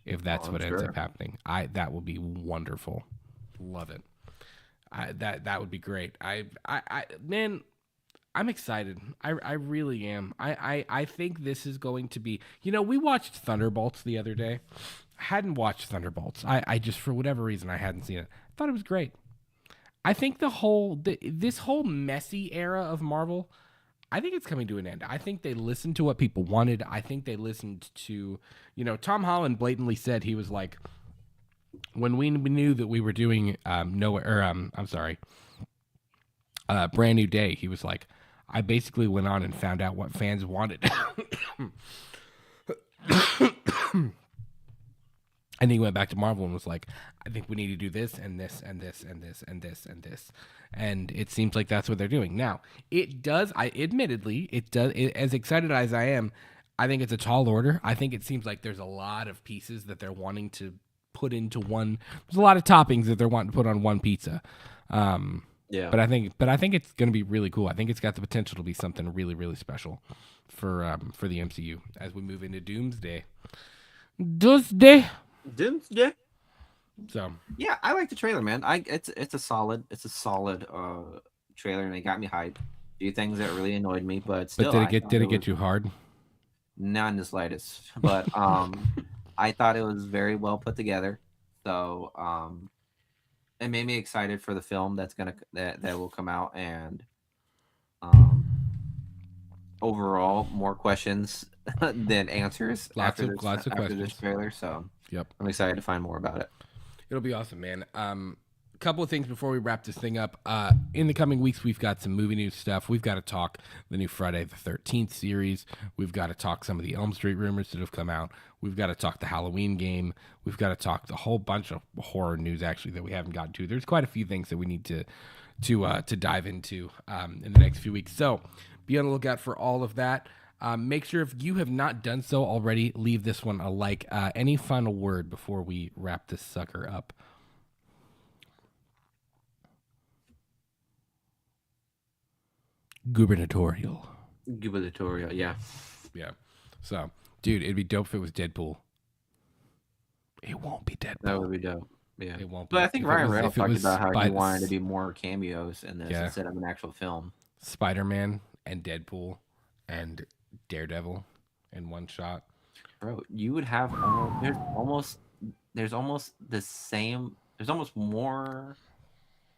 if that's Oh, what I'm ends sure. up happening. That will be wonderful. Love it. That would be great. Man, I'm excited. I really am. I think this is going to be. You know, we watched Thunderbolts the other day. I hadn't watched Thunderbolts. I just, for whatever reason, I hadn't seen it. I thought it was great. I think this whole messy era of Marvel, I think it's coming to an end. I think they listened to what people wanted. I think they listened to, you know, Tom Holland blatantly said he was like, when we knew that we were doing Brand New Day, he was like, I basically went on and found out what fans wanted. And he went back to Marvel and was like, I think we need to do this and this and this and this and this and this. And it seems like that's what they're doing. Now, it does, as excited as I am, I think it's a tall order. I think it seems like there's a lot of pieces that they're wanting to put into one. There's a lot of toppings that they're wanting to put on one pizza. Yeah. But I think it's going to be really cool. I think it's got the potential to be something really, really special for the MCU as we move into Doomsday. Yeah. So Yeah, I like the trailer, man. It's a solid trailer, and it got me hyped. A few things that really annoyed me, but still, but I thought did it was get you hard? not in the slightest. But I thought it was very well put together. So it made me excited for the film that will come out, and overall more questions than answers Lots of after questions. this trailer. So Yep. I'm excited to find more about it. It'll be awesome, man. A couple of things before we wrap this thing up. In the coming weeks, we've got some movie news stuff. We've got to talk the new Friday the 13th series. We've got to talk some of the Elm Street rumors that have come out. We've got to talk the Halloween game. We've got to talk the whole bunch of horror news actually that we haven't gotten to. There's quite a few things that we need to dive into in the next few weeks. So be on the lookout for all of that. Make sure if you have not done so already, leave this one a like. Any final word before we wrap this sucker up? Gubernatorial. Yeah. Yeah. So, dude, it'd be dope if it was Deadpool. It won't be Deadpool. That would be dope. Yeah. It won't be. But I think If it Ryan was- Reynolds if it talked was about how he Spid- wanted to do more cameos in this Yeah. instead of an actual film. Spider-Man and Deadpool and Daredevil in one shot. Bro, you would have there's almost the same. There's almost more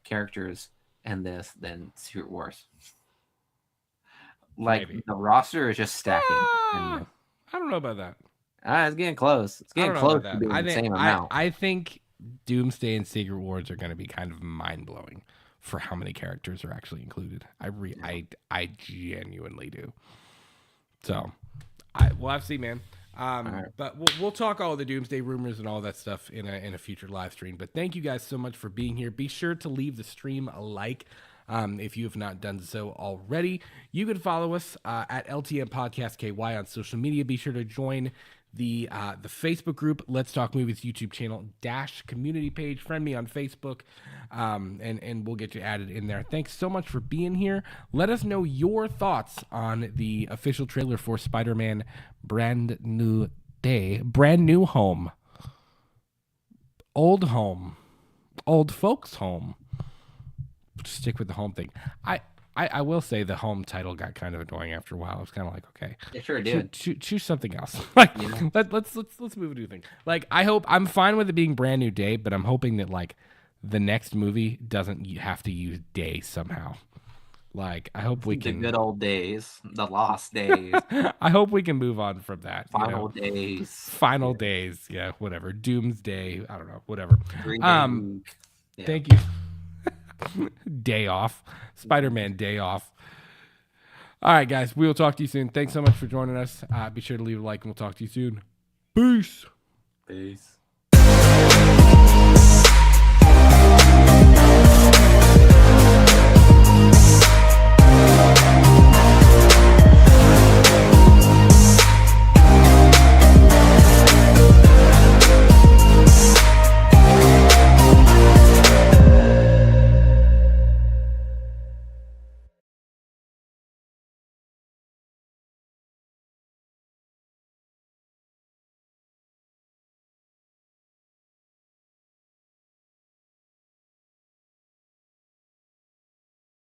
characters in this than Secret Wars. Like Maybe. the roster is just stacking. I don't know about that. It's getting close. It's I getting don't know close about to that. being I the think same amount. I think Doomsday and Secret Wars are going to be kind of mind-blowing for how many characters are actually included. I genuinely do. So, we'll have to see, man. But we'll talk all the Doomsday rumors and all that stuff in a future live stream. But thank you guys so much for being here. Be sure to leave the stream a like. If you have not done so already, you can follow us at LTM Podcast KY on social media. Be sure to join the Facebook group, Let's Talk Movies YouTube channel -- community page. Friend me on Facebook, and we'll get you added in there. Thanks so much for being here. Let us know your thoughts on the official trailer for Spider-Man Brand New Home, Old Folks Home. Stick with the home thing. I will say the home title got kind of annoying after a while. I was kind of like, okay, It sure did. choose something else. Like, Yeah. let's move a new thing. Like, I'm fine with it being Brand New Day, but I'm hoping that like the next movie doesn't have to use day somehow. Like, I hope we The can. good old days, the lost days, I hope we can move on from that. you final know? days, Final days. Yeah, whatever. Doomsday. I don't know. Whatever. 3-day week. Yeah. Thank you. Day off. Spider-Man day off. All right, guys. We will talk to you soon. Thanks so much for joining us. Be sure to leave a like, and we'll talk to you soon. Peace. Peace.